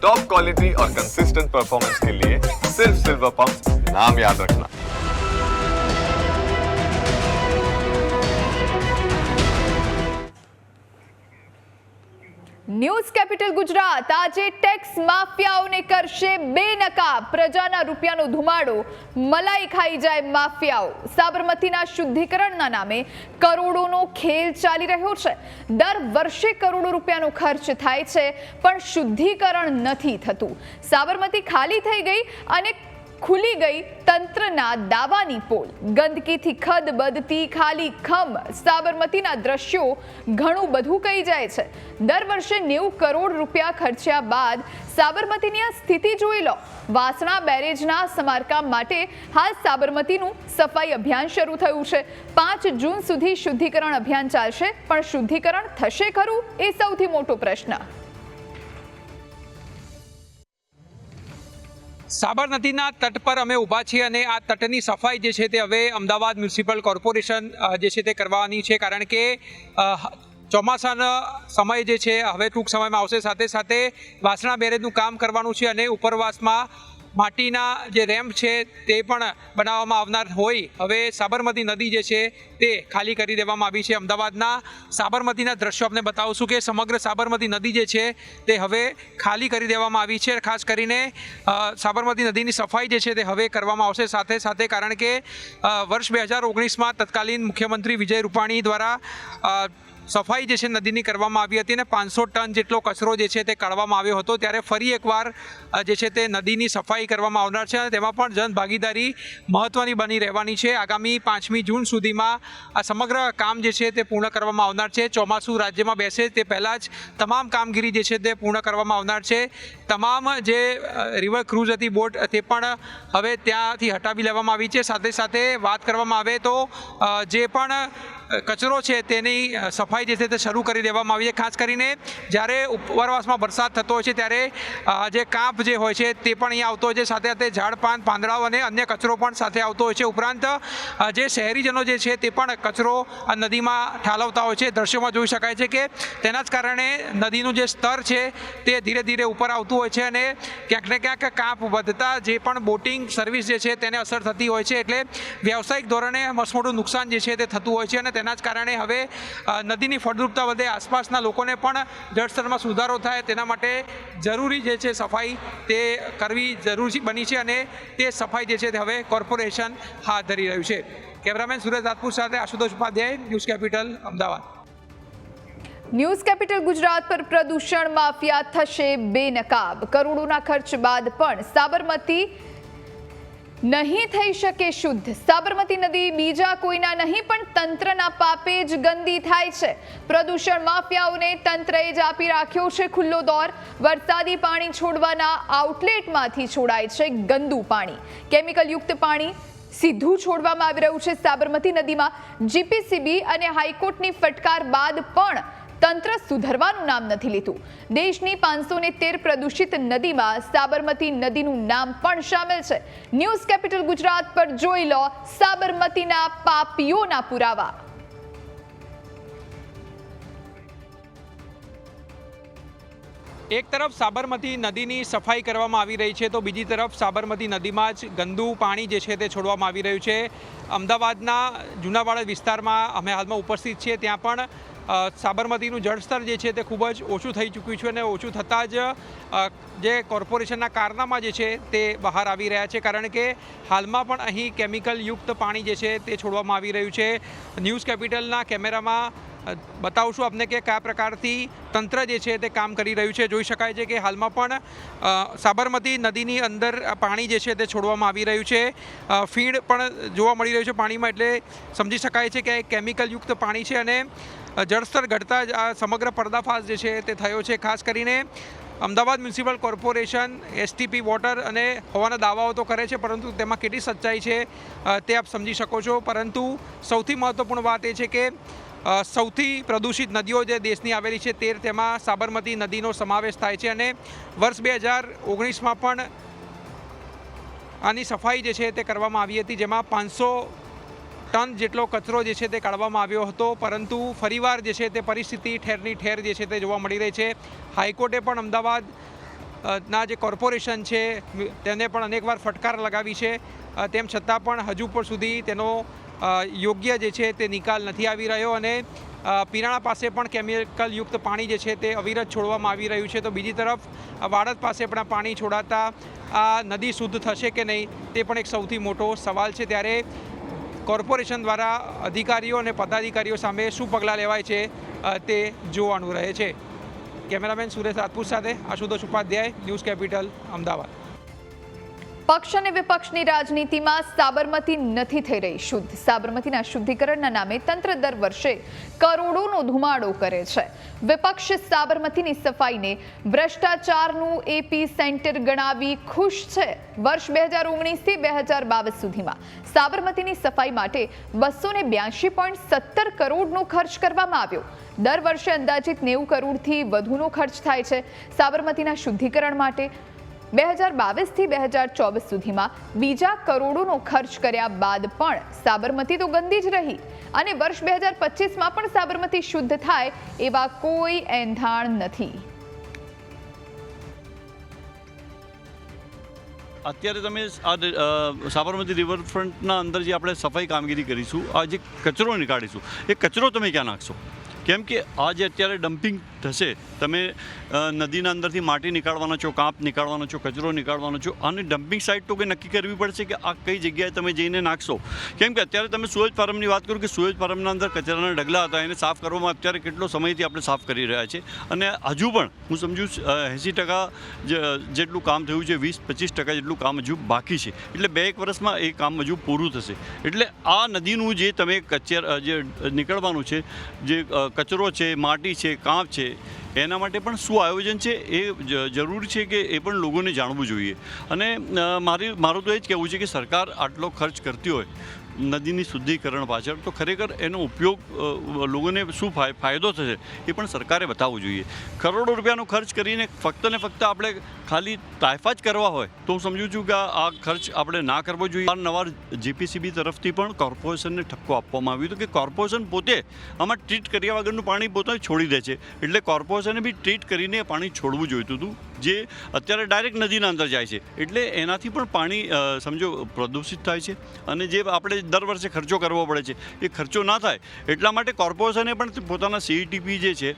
Top quality और consistent performance के लिए सिर्फ सिल्वर पंप नाम याद रखना। ન્યૂઝ કેપિટલ ગુજરાત આજે ટેક્સ માફિયાઓને કરશે બેનકાબ, પ્રજાના રૂપિયાનો ધુમાડો મલાઈ ખાઈ જાય માફિયાઓ। સાબરમતીના શુદ્ધિકરણના નામે કરોડોનો ખેલ ચાલી રહ્યો છે। દર વર્ષે કરોડો રૂપિયાનો ખર્ચ થાય છે પણ શુદ્ધિકરણ નથી થતું। સાબરમતી ખાલી થઈ ગઈ અને खुली गई तंत्रना दावानी पोल। गंदकीथी खदबदती खाली खम साबरमतीना दृश्यो घणुं बधुं कही जाय छे। दर वर्षे 90 करोड़ रूपिया खर्च्या बाद साबरमतीनी आ स्थिति जोई लो। वासणा बेरेजना समारकाम माटे हाल साबरमतीनुं सफाई अभियान शरू थयुं छे। 5 जून सुधी शुद्धिकरण अभियान चालशे पण शुद्धिकरण थशे खरुं ए सौथी मोटो प्रश्न। साबरमतीना तट पर अमे ऊभा छीए अने आ तटनी सफाई जे छे ते हवे अमदावाद म्युनिसिपल कोर्पोरेशन जे छे ते करवानी छे, कारण के ચોમાસાનો સમય જે છે હવે ટૂંક સમયમાં આવશે। સાથે સાથે વાસણા બેરેજનું કામ કરવાનું છે અને ઉપરવાસમાં માટીના જે રેમ્પ છે તે પણ બનાવવામાં આવનાર હોય। હવે સાબરમતી નદી જે છે તે ખાલી કરી દેવામાં આવી છે। અમદાવાદના સાબરમતીના દ્રશ્યો આપણે બતાવશું કે સમગ્ર સાબરમતી નદી જે છે તે હવે ખાલી કરી દેવામાં આવી છે। ખાસ કરીને સાબરમતી નદીની સફાઈ જે છે તે હવે કરવામાં આવશે। સાથે સાથે કારણ કે વર્ષ 2019માં તત્કાલીન મુખ્યમંત્રી વિજય રૂપાણી દ્વારા સફાઈ જે છે નદીની કરવામાં આવી હતી અને 500 ટન જેટલો કચરો જે છે તે કાઢવામાં આવ્યો હતો। ત્યારે ફરી એકવાર જે છે તે નદીની સફાઈ કરવામાં આવનાર છે અને તેમાં પણ જનભાગીદારી મહત્ત્વની બની રહેવાની છે। આગામી 5મી જૂન સુધીમાં આ સમગ્ર કામ જે છે તે પૂર્ણ કરવામાં આવનાર છે। ચોમાસું રાજ્યમાં બેસે તે પહેલાં જ તમામ કામગીરી જે છે તે પૂર્ણ કરવામાં આવનાર છે। તમામ જે રિવર ક્રૂઝ હતી બોટ તે પણ હવે ત્યાંથી હટાવી લેવામાં આવી છે। સાથે સાથે વાત કરવામાં આવે તો જે પણ કચરો છે તેની સફાઈ જે છે તે શરૂ કરી દેવામાં આવી છે। ખાસ કરીને જ્યારે ઉપરવાસમાં વરસાદ થતો હોય છે ત્યારે જે કાંપ જે હોય છે તે પણ અહીંયા આવતો હોય છે। સાથે સાથે ઝાડ પાન પાંદડાઓ અને અન્ય કચરો પણ સાથે આવતો હોય છે। ઉપરાંત જે શહેરીજનો જે છે તે પણ કચરો આ નદીમાં ઠાલવતા હોય છે। દ્રશ્યોમાં જોઈ શકાય છે કે તેના જ કારણે નદીનું જે સ્તર છે તે ધીરે ધીરે ઉપર આવતું હોય છે અને ક્યાંક ને ક્યાંક કાંપ વધતા જે પણ બોટિંગ સર્વિસ જે છે તેને અસર થતી હોય છે। એટલે વ્યવસાયિક ધોરણે મસમોટું નુકસાન જે છે તે થતું હોય છે અને તેના જ કારણે હવે નદીની ફળદ્રુપતા વધે, આસપાસના લોકોને પણ જળસ્તરમાં સુધારો થાય તેના માટે જરૂરી જે છે સફાઈ તે કરવી જરૂરી બની છે અને તે સફાઈ જે છે તે હવે કોર્પોરેશન હાથ ધરી રહ્યું છે। કેમેરામેન સુરેશ રાજપૂત સાથે Ashutosh Upadhyay, news capital, Ahmedabad. News capital Gujarat પર પ્રદૂષણ માફિયા થશે બેનકાબ। કરોડોના ખર્ચ બાદ પણ સાબરમતી नहीं थई शके शुद्ध। साबरमती नदी बीजा कोईना नहीं पण तंत्रना पापे ज गंदी थाय छे। प्रदूषण माफियाओने तंत्रए ज आपी राख्यो छे खुल्लो दौर। वरसादी पाणी छोड़वाना आउटलेटमांथी छोड़ाय छे गंदू पाणी। केमिकल युक्त पाणी सीधું છોડવામાં આવી રહ્યું છે સાબરમતી નદીમાં। જીપીસીબી અને હાઈકોર્ટની ફટકાર બાદ પણ તંત્ર સુધરવાનું નામ નથી લીધું। દેશની 513 પ્રદૂષિત નદીમાં સાબરમતી નદીનું નામ પણ શામેલ છે। ન્યૂઝ કેપિટલ ગુજરાત પર જોઈ લો સાબરમતીના પાપીઓના પુરાવા। એક તરફ સાબરમતી નદીની સફાઈ કરવામાં આવી રહી છે તો બીજી તરફ સાબરમતી નદીમાં જ ગંદુ પાણી જે છે તે છોડવામાં આવી રહ્યું છે। અમદાવાદના જૂનાવાડા વિસ્તારમાં અમે હાલમાં ઉપસ્થિત છીએ, ત્યાં પણ સાબરમતીનું જળસ્તર જે છે તે ખૂબ જ ઓછું થઈ ચૂક્યું છે અને ઓછું થતાં જ જે કોર્પોરેશનના કારનામા જે છે તે બહાર આવી રહ્યા છે, કારણ કે હાલમાં પણ અહીં કેમિકલ યુક્ત પાણી જે છે તે છોડવામાં આવી રહ્યું છે। ન્યૂઝ કેપિટલના કેમેરામાં બતાવશું આપને કે કયા પ્રકારથી તંત્ર જે છે તે કામ કરી રહ્યું છે। જોઈ શકાય છે કે હાલમાં પણ સાબરમતી નદીની અંદર પાણી જે છે તે છોડવામાં આવી રહ્યું છે। ફીણ પણ જોવા મળી રહ્યું છે પાણીમાં, એટલે સમજી શકાય છે કે કેમિકલ યુક્ત પાણી છે અને જળસ્તર ઘટતા જ આ સમગ્ર પર્દાફાશ જે છે તે થયો છે। ખાસ કરીને Ahmedabad municipal corporation STP water અને હોવાના દાવાઓ તો કરે છે, પરંતુ તેમાં કેટલી સચ્ચાઈ છે તે આપ સમજી શકો છો। પરંતુ સૌથી મહત્ત્વપૂર્ણ વાત એ છે કે સૌથી પ્રદૂષિત નદીઓ જે દેશની આવેલી છે 13, તેમાં સાબરમતી નદીનો સમાવેશ થાય છે અને વર્ષ 2019માં પણ આની સફાઈ જે છે તે કરવામાં આવી હતી, જેમાં 500 ટન જેટલો કચરો જે છે તે કાઢવામાં આવ્યો હતો। પરંતુ ફરીવાર જે છે તે પરિસ્થિતિ ઠેરની ઠેર જે છે તે જોવા મળી રહી છે। હાઈકોર્ટે પણ અમદાવાદ ના જે કોર્પોરેશન છે તેને પણ અનેકવાર ફટકાર લગાવી છે, તેમ છતાં પણ હજુ પણ સુધી તેનો યોગ્ય જે છે તે નિકાલ નથી આવી રહ્યો અને પીરાણા પાસે પણ કેમિકલયુક્ત પાણી જે છે તે અવિરત છોડવામાં આવી રહ્યું છે. તો બીજી તરફ વાડદ પાસે પણ આ પાણી છોડાતા આ નદી શુદ્ધ થશે કે નહીં તે પણ એક સૌથી મોટો સવાલ છે. ત્યારે કોર્પોરેશન દ્વારા અધિકારીઓ અને પદાધિકારીઓ સામે શું પગલાં લેવાય છે તે જોવાનું રહે છે. કેમેરામેન સુરેશ રાજપૂત સાથે આશુતોષ ઉપાધ્યાય, ન્યૂઝ કેપિટલ, અમદાવાદ. પક્ષ અને વિપક્ષની રાજનીતિમાં સાબરમતી નથી થઈ રહી શુદ્ધ. સાબરમતીના શુદ્ધિકરણના નામે તંત્ર દર વર્ષે કરોડોનો ધુમાડો કરે છે. વિપક્ષ સાબરમતીની સફાઈને ભ્રષ્ટાચારનું એપી સેન્ટર ગણાવી ખુશ છે. વર્ષ 2019થી 2022 સુધીમાં સાબરમતીની સફાઈ માટે 282.17 કરોડનો ખર્ચ કરવામાં આવ્યો. દર વર્ષે અંદાજિત 90 કરોડથી વધુનો ખર્ચ થાય છે. સાબરમતીના શુદ્ધિકરણ માટે 2022થી 2024 સુધીમાં બીજા કરોડોનો ખર્ચ કર્યા બાદ પણ સાબરમતી તો ગંદી જ રહી અને વર્ષ 2025માં પણ સાબરમતી શુદ્ધ થાય એવા કોઈ એંધાણ નથી. અત્યારે તમે આ સાબરમતી રિવરફ્રન્ટના અંદર જે આપણે સફાઈ કામગીરી કરીશું, આ જે કચરો નીકાળીશું, એ કચરો તમે ક્યાં નાખશો? કેમ કે આ જે અત્યારે ડમ્પિંગ થશે, તમે નદીના અંદરથી માટી નીકાળવાના છો, કાંપ નીકાળવાનો છો, કચરો નીકાળવાનો છો, આની ડમ્પિંગ સાઇટ તો કંઈ નક્કી કરવી પડશે કે આ કઈ જગ્યાએ તમે જઈને નાખશો. કેમ કે અત્યારે તમે સુએજ ફાર્મની વાત કરો કે સુએજ ફાર્મના અંદર કચરાના ઢગલા હતા, એને સાફ કરવામાં અત્યારે કેટલો સમયથી આપણે સાફ કરી રહ્યા છે અને હજુ પણ હું સમજુ 80% જેટલું કામ થયું છે, 20-25% જેટલું કામ હજુ બાકી છે. એટલે 2-1 વર્ષમાં એ કામ હજુ પૂરું થશે. એટલે આ નદીનું જે તમે જે નીકળવાનું છે, જે કચરો છે, માટી છે, કાંપ છે, એના માટે પણ શું આયોજન છે એ જરૂરી છે કે એ પણ લોકોને જાણવું જોઈએ. અને મારું તો એ જ કહેવું છે કે સરકાર આટલો ખર્ચ કરતી હોય નદીની શુદ્ધિકરણ પાછળ, તો ખરેખર એનો ઉપયોગ લોકોને શું ફાયદો થશે એ પણ સરકારે બતાવવું જોઈએ. કરોડો રૂપિયાનો ખર્ચ કરીને ફક્ત ને ફક્ત આપણે ખાલી તાઇફા જ કરવા હોય તો હું સમજુ છું કે આ ખર્ચ આપણે ના કરવો જોઈએ. નવા જીપીસીબી તરફથી પણ કોર્પોરેશનને ઠપકો આપવામાં આવ્યો હતો કે કોર્પોરેશન પોતે આમાં ટ્રીટ કર્યા વગરનું પાણી પોતે છોડી દે છે. એટલે કોર્પોરેશને બી ટ્રીટ કરીને પાણી છોડવું જોઈતું હતું, જે અત્યારે ડાયરેક્ટ નદીના અંદર જાય છે. એટલે એનાથી પણ પાણી સમજો પ્રદૂષિત થાય છે અને જે આપણે દર વર્ષે ખર્ચો કરવો પડે છે એ ખર્ચો ના થાય એટલા માટે કોર્પોરેશને પણ પોતાના સીઈટીપી જે છે,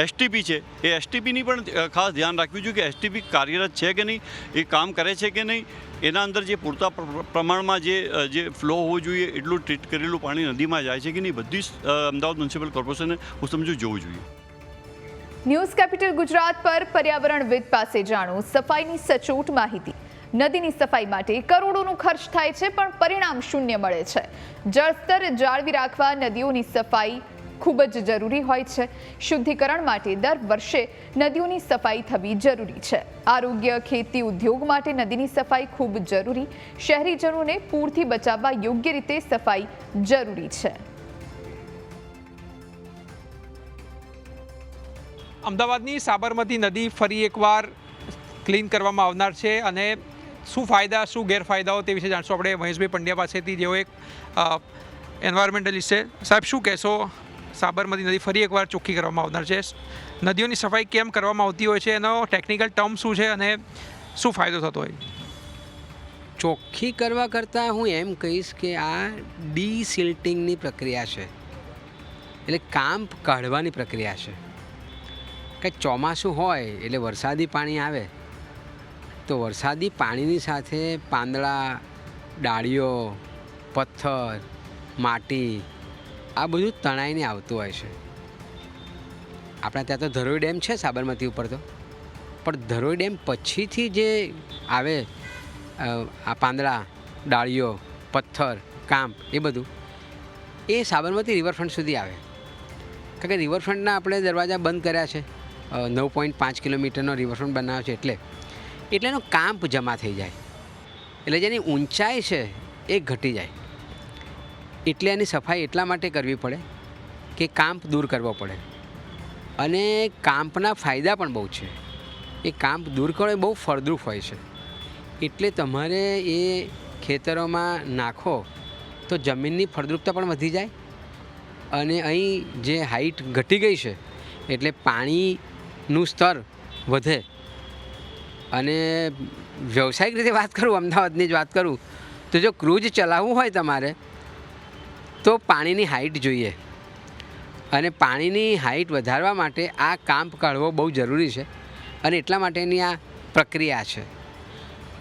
એસટીપી છે, એ એસટીપીની પણ ખાસ ધ્યાન રાખવું જોઈએ કે એસટીપી કાર્યરત છે કે નહીં, એ કામ કરે છે કે નહીં, એના અંદર જે પૂરતા પ્રમાણમાં જે ફ્લો હોવો જોઈએ એટલું ટ્રીટ કરેલું પાણી નદીમાં જાય છે કે નહીં, બધી અમદાવાદ મ્યુનિસિપલ કોર્પોરેશને હું સમજુ જોવું જોઈએ. ન્યૂઝ કેપિટલ ગુજરાત પર પર્યાવરણવિદ પાસે જાણો સફાઈની સચોટ માહિતી. નદીની સફાઈ માટે કરોડોનો ખર્ચ થાય છે પણ પરિણામ શૂન્ય મળે છે. જળસ્તર જાળવી રાખવા નદીઓની સફાઈ ખૂબ જ જરૂરી હોય છે. શુદ્ધિકરણ માટે દર વર્ષે નદીઓની સફાઈ થવી જરૂરી છે. આરોગ્ય, ખેતી, ઉદ્યોગ માટે નદીની સફાઈ ખૂબ જરૂરી. શહેરીજનોને પૂરથી બચાવવા યોગ્ય રીતે સફાઈ જરૂરી છે. અમદાવાદની સાબરમતી નદી ફરી એકવાર ક્લીન કરવામાં આવનાર છે અને શું ફાયદા, શું ગેરફાયદાઓ તે વિશે જાણશું આપણે મહેશભાઈ પંડ્યા પાસેથી, જેઓ એક એન્વાયરમેન્ટલિસ્ટ છે. સાહેબ, શું કહેશો? સાબરમતી નદી ફરી એકવાર ચોખ્ખી કરવામાં આવનાર છે. નદીઓની સફાઈ કેમ કરવામાં આવતી હોય છે, એનો ટેકનિકલ ટર્મ શું છે અને શું ફાયદો થતો હોય? ચોખ્ખી કરવા કરતાં હું એમ કહીશ કે આ ડીસિલ્ટિંગની પ્રક્રિયા છે, એટલે કાંપ કાઢવાની પ્રક્રિયા છે. કંઈક ચોમાસું હોય એટલે વરસાદી પાણી આવે તો વરસાદી પાણીની સાથે પાંદડા, ડાળીઓ, પથ્થર, માટી આ બધું તણાઈને આવતું હોય છે. આપણા ત્યાં તો ધરોઈ ડેમ છે સાબરમતી ઉપર, તો પણ ધરોઈ ડેમ પછીથી જે આવે આ પાંદડા, ડાળીઓ, પથ્થર, કાંપ એ બધું એ સાબરમતી રિવરફ્રન્ટ સુધી આવે. કારણ કે રિવરફ્રન્ટના આપણે દરવાજા બંધ કર્યા છે, 9.5 કિલોમીટરનો રિવરફ્રન્ટ બનાવ્યો છે, એટલે એનો કાંપ જમા થઈ જાય, એટલે જેની ઊંચાઈ છે એ ઘટી જાય. એટલે એની સફાઈ એટલા માટે કરવી પડે કે કાંપ દૂર કરવો પડે. અને કાંપના ફાયદા પણ બહુ છે. એ કાંપ દૂર કરવો એ બહુ ફળદ્રુપ હોય છે. એટલે તમારે એ ખેતરોમાં નાખો તો જમીનની ફળદ્રુપતા પણ વધી જાય અને અહીં જે હાઈટ ઘટી ગઈ છે એટલે પાણીનું સ્તર વધે અને વ્યવસાયિક રીતે વાત કરું, અમદાવાદની જ વાત કરું તો જો ક્રૂઝ ચલાવવું હોય તમારે તો પાણીની હાઇટ જોઈએ, અને પાણીની હાઇટ વધારવા માટે આ કામ્પ કાઢવો બહુ જરૂરી છે, અને એટલા માટેની આ પ્રક્રિયા છે.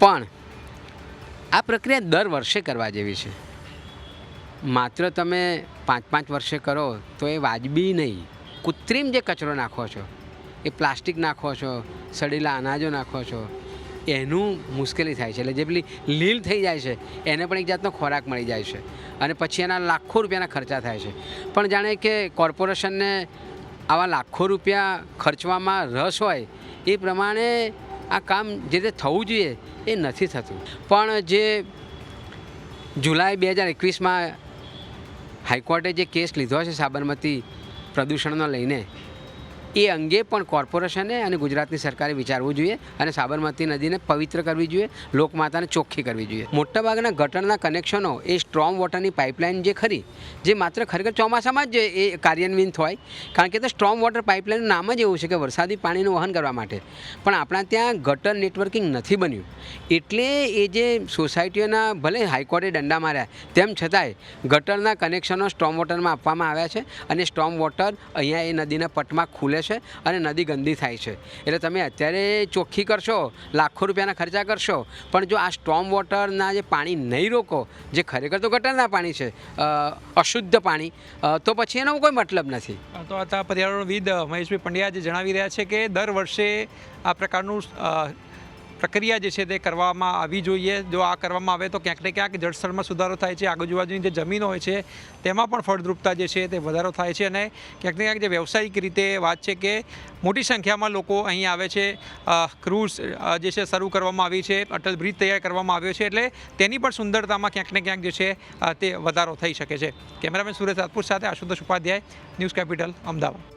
પણ આ પ્રક્રિયા દર વર્ષે કરવા જેવી છે. માત્ર તમે 5-5 વર્ષે કરો તો એ વાજબી નહીં. કૃત્રિમ જે કચરો નાખો છો, એ પ્લાસ્ટિક નાખો છો, સડેલા અનાજો નાખો છો, એનું મુશ્કેલી થાય છે. એટલે જે પેલી લીલ થઈ જાય છે એને પણ એક જાતનો ખોરાક મળી જાય છે, અને પછી એના લાખો રૂપિયાના ખર્ચા થાય છે. પણ જાણે કે કોર્પોરેશનને આવા લાખો રૂપિયા ખર્ચવામાં રસ હોય એ પ્રમાણે આ કામ જે રીતે થવું જોઈએ એ નથી થતું. પણ જે જુલાઈ 2021માં હાઈકોર્ટે જે કેસ લીધો છે સાબરમતી પ્રદૂષણનો લઈને, એ અંગે પણ કોર્પોરેશને અને ગુજરાતની સરકારે વિચારવું જોઈએ અને સાબરમતી નદીને પવિત્ર કરવી જોઈએ, લોકમાતાને ચોખ્ખી કરવી જોઈએ. મોટાભાગના ગટરના કનેક્શનો એ સ્ટ્રોમ વોટરની પાઇપલાઇન જે ખરી, જે માત્ર ખરેખર ચોમાસામાં જ એ કાર્યાન્વિત હોય, કારણ કે તે સ્ટ્રોમ વોટર પાઇપલાઇનનું નામ જ એવું છે કે વરસાદી પાણીનું વહન કરવા માટે. પણ આપણા ત્યાં ગટર નેટવર્કિંગ નથી બન્યું, એટલે એ જે સોસાયટીઓના ભલે હાઈકોર્ટે દંડા માર્યા તેમ છતાંય ગટરના કનેક્શનો સ્ટ્રોમ વોટરમાં આપવામાં આવ્યા છે, અને સ્ટ્રોમ વોટર અહીંયા એ નદીના પટમાં ખુલે છે અને નદી ગંદી થાય છે. એટલે તમે અત્યારે ચોખ્ખી કરશો, લાખો રૂપિયાના ખર્ચા કરશો, પણ જો આ સ્ટ્રોમ વોટરના જે પાણી નહીં રોકો, જે ખરેખર તો ગટરના પાણી છે, અશુદ્ધ પાણી, તો પછી એનો કોઈ મતલબ નથી. તો આ પર્યાવરણવિદ મહેશભાઈ પંડ્યા જે જણાવી રહ્યા છે કે દર વર્ષે આ પ્રકારનું પ્રક્રિયા જે છે તે કરવામાં આવી જોઈએ. જો આ કરવામાં આવે તો ક્યાંક ને ક્યાંક જળસ્તરમાં સુધારો થાય છે, આજુબાજુની જે જમીનો હોય છે તેમાં પણ ફળદ્રુપતા જે છે તે વધારો થાય છે, અને ક્યાંક ને ક્યાંક જે વ્યવસાયિક રીતે વાત છે કે મોટી સંખ્યામાં લોકો અહીં આવે છે. ક્રૂઝ જે છે શરૂ કરવામાં આવી છે, અટલ બ્રિજ તૈયાર કરવામાં આવ્યો છે, એટલે તેની પણ સુંદરતામાં ક્યાંક ને ક્યાંક જે છે તે વધારો થઈ શકે છે. કેમેરામેન સુરેશ રાજપૂત સાથે આશુતોષ ઉપાધ્યાય, ન્યૂઝ કેપિટલ, અમદાવાદ.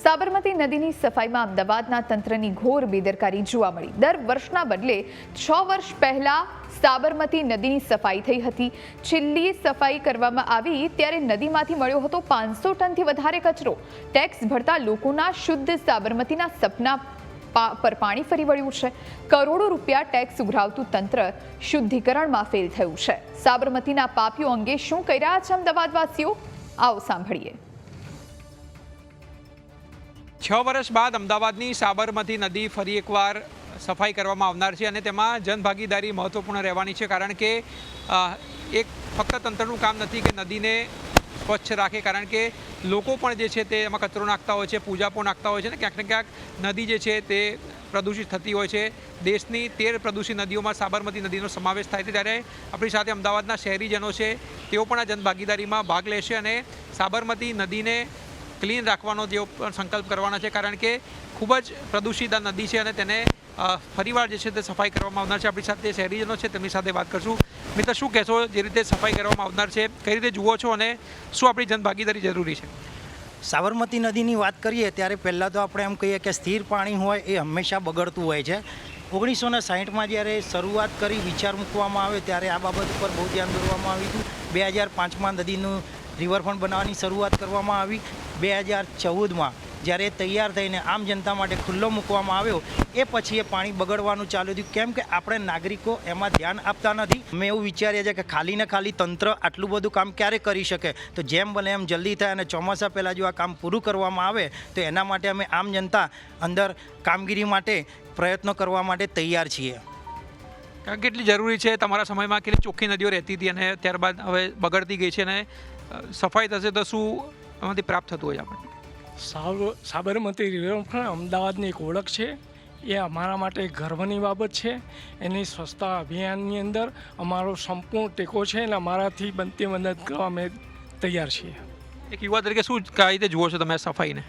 સાબરમતી નદીની સફાઈમાં અમદાવાદના તંત્રની ઘોર બેદરકારી જોવા મળી. દર વર્ષના બદલે 6 વર્ષ પહેલા સાબરમતી નદીની સફાઈ થઈ હતી. છેલ્લી સફાઈ કરવામાં આવી ત્યારે નદીમાંથી મળ્યો હતો 500 ટનથી વધારે કચરો. ટેક્સ ભરતા લોકોના શુદ્ધ સાબરમતીના સપના પર પાણી ફરી વળ્યું છે. કરોડો રૂપિયા ટેક્સ ઉઘરાવતું તંત્ર શુદ્ધિકરણમાં ફેલ થયું છે. સાબરમતીના પાપીઓ અંગે શું કહી રહ્યા છે અમદાવાદવાસીઓ, આવો સાંભળીએ. 6 વર્ષ બાદ અમદાવાદની સાબરમતી નદી ફરી એકવાર સફાઈ કરવામાં આવનાર છે, અને તેમાં જનભાગીદારી મહત્વપૂર્ણ રહેવાની છે, કારણ કે એક ફક્ત તંત્રનું કામ નથી કે નદીને સ્વચ્છ રાખે, કારણ કે લોકો પણ જે છે તે એમાં કચરો નાખતા હોય છે, પૂજાપો નાખતા હોય છે, અને ક્યાંક ને ક્યાંક નદી જે છે તે પ્રદૂષિત થતી હોય છે. દેશની 13 પ્રદૂષિત નદીઓમાં સાબરમતી નદીનો સમાવેશ થાય છે, ત્યારે આપણી સાથે અમદાવાદના શહેરીજનો છે, તેઓ પણ આ જનભાગીદારીમાં ભાગ લેશે અને સાબરમતી નદીને ક્લીન રાખવાનો જેઓ સંકલ્પ કરવાના છે, કારણ કે ખૂબ જ પ્રદૂષિત આ નદી છે અને તેને ફરીવાર જે છે તે સફાઈ કરવામાં આવનાર છે. આપણી સાથે શહેરીજનો છે, તેમની સાથે વાત કરશું. મિત્ર, શું કહેશો, જે રીતે સફાઈ કરવામાં આવનાર છે, કઈ રીતે જુઓ છો અને શું આપણી જનભાગીદારી જરૂરી છે? સાબરમતી નદીની વાત કરીએ ત્યારે પહેલાં તો આપણે એમ કહીએ કે સ્થિર પાણી હોય એ હંમેશા બગડતું હોય છે. 1960માં જ્યારે શરૂઆત કરી, વિચાર મૂકવામાં આવ્યો ત્યારે આ બાબત ઉપર બહુ ધ્યાન દોરવામાં આવ્યું હતું. 2005માં નદીનું રિવરફ્રન્ટ બનાવવાની શરૂઆત કરવામાં આવી. 2014માં જ્યારે તૈયાર થઈને આમ જનતા માટે ખુલ્લો મૂકવામાં આવ્યો, એ પછી એ પાણી બગડવાનું ચાલુ થયું, કેમ કે આપણે નાગરિકો એમાં ધ્યાન આપતા નથી. અમે એવું વિચારીએ છીએ કે ખાલી ને ખાલી તંત્ર આટલું બધું કામ ક્યારે કરી શકે, તો જેમ બને એમ જલ્દી થાય અને ચોમાસા પહેલાં જો આ કામ પૂરું કરવામાં આવે તો એના માટે અમે આમ જનતા અંદર કામગીરી માટે પ્રયત્નો કરવા માટે તૈયાર છીએ. કેટલી જરૂરી છે? તમારા સમયમાં કેટલી ચોખ્ખી નદીઓ રહેતી હતી અને ત્યારબાદ હવે બગડતી ગઈ છે, અને સફાઈ થશે તો શું એમાંથી પ્રાપ્ત થતું હોય આપણે? સાબરમતી રિવરફ્રન્ટ અમદાવાદની એક ઓળખ છે. એ અમારા માટે ગર્વની બાબત છે. એની સ્વચ્છતા અભિયાનની અંદર અમારો સંપૂર્ણ ટેકો છે અને અમારાથી બનતી મદદ કરવા અમે તૈયાર છીએ. એક યુવા તરીકે શું કઈ રીતે જુઓ છો તમે સફાઈને?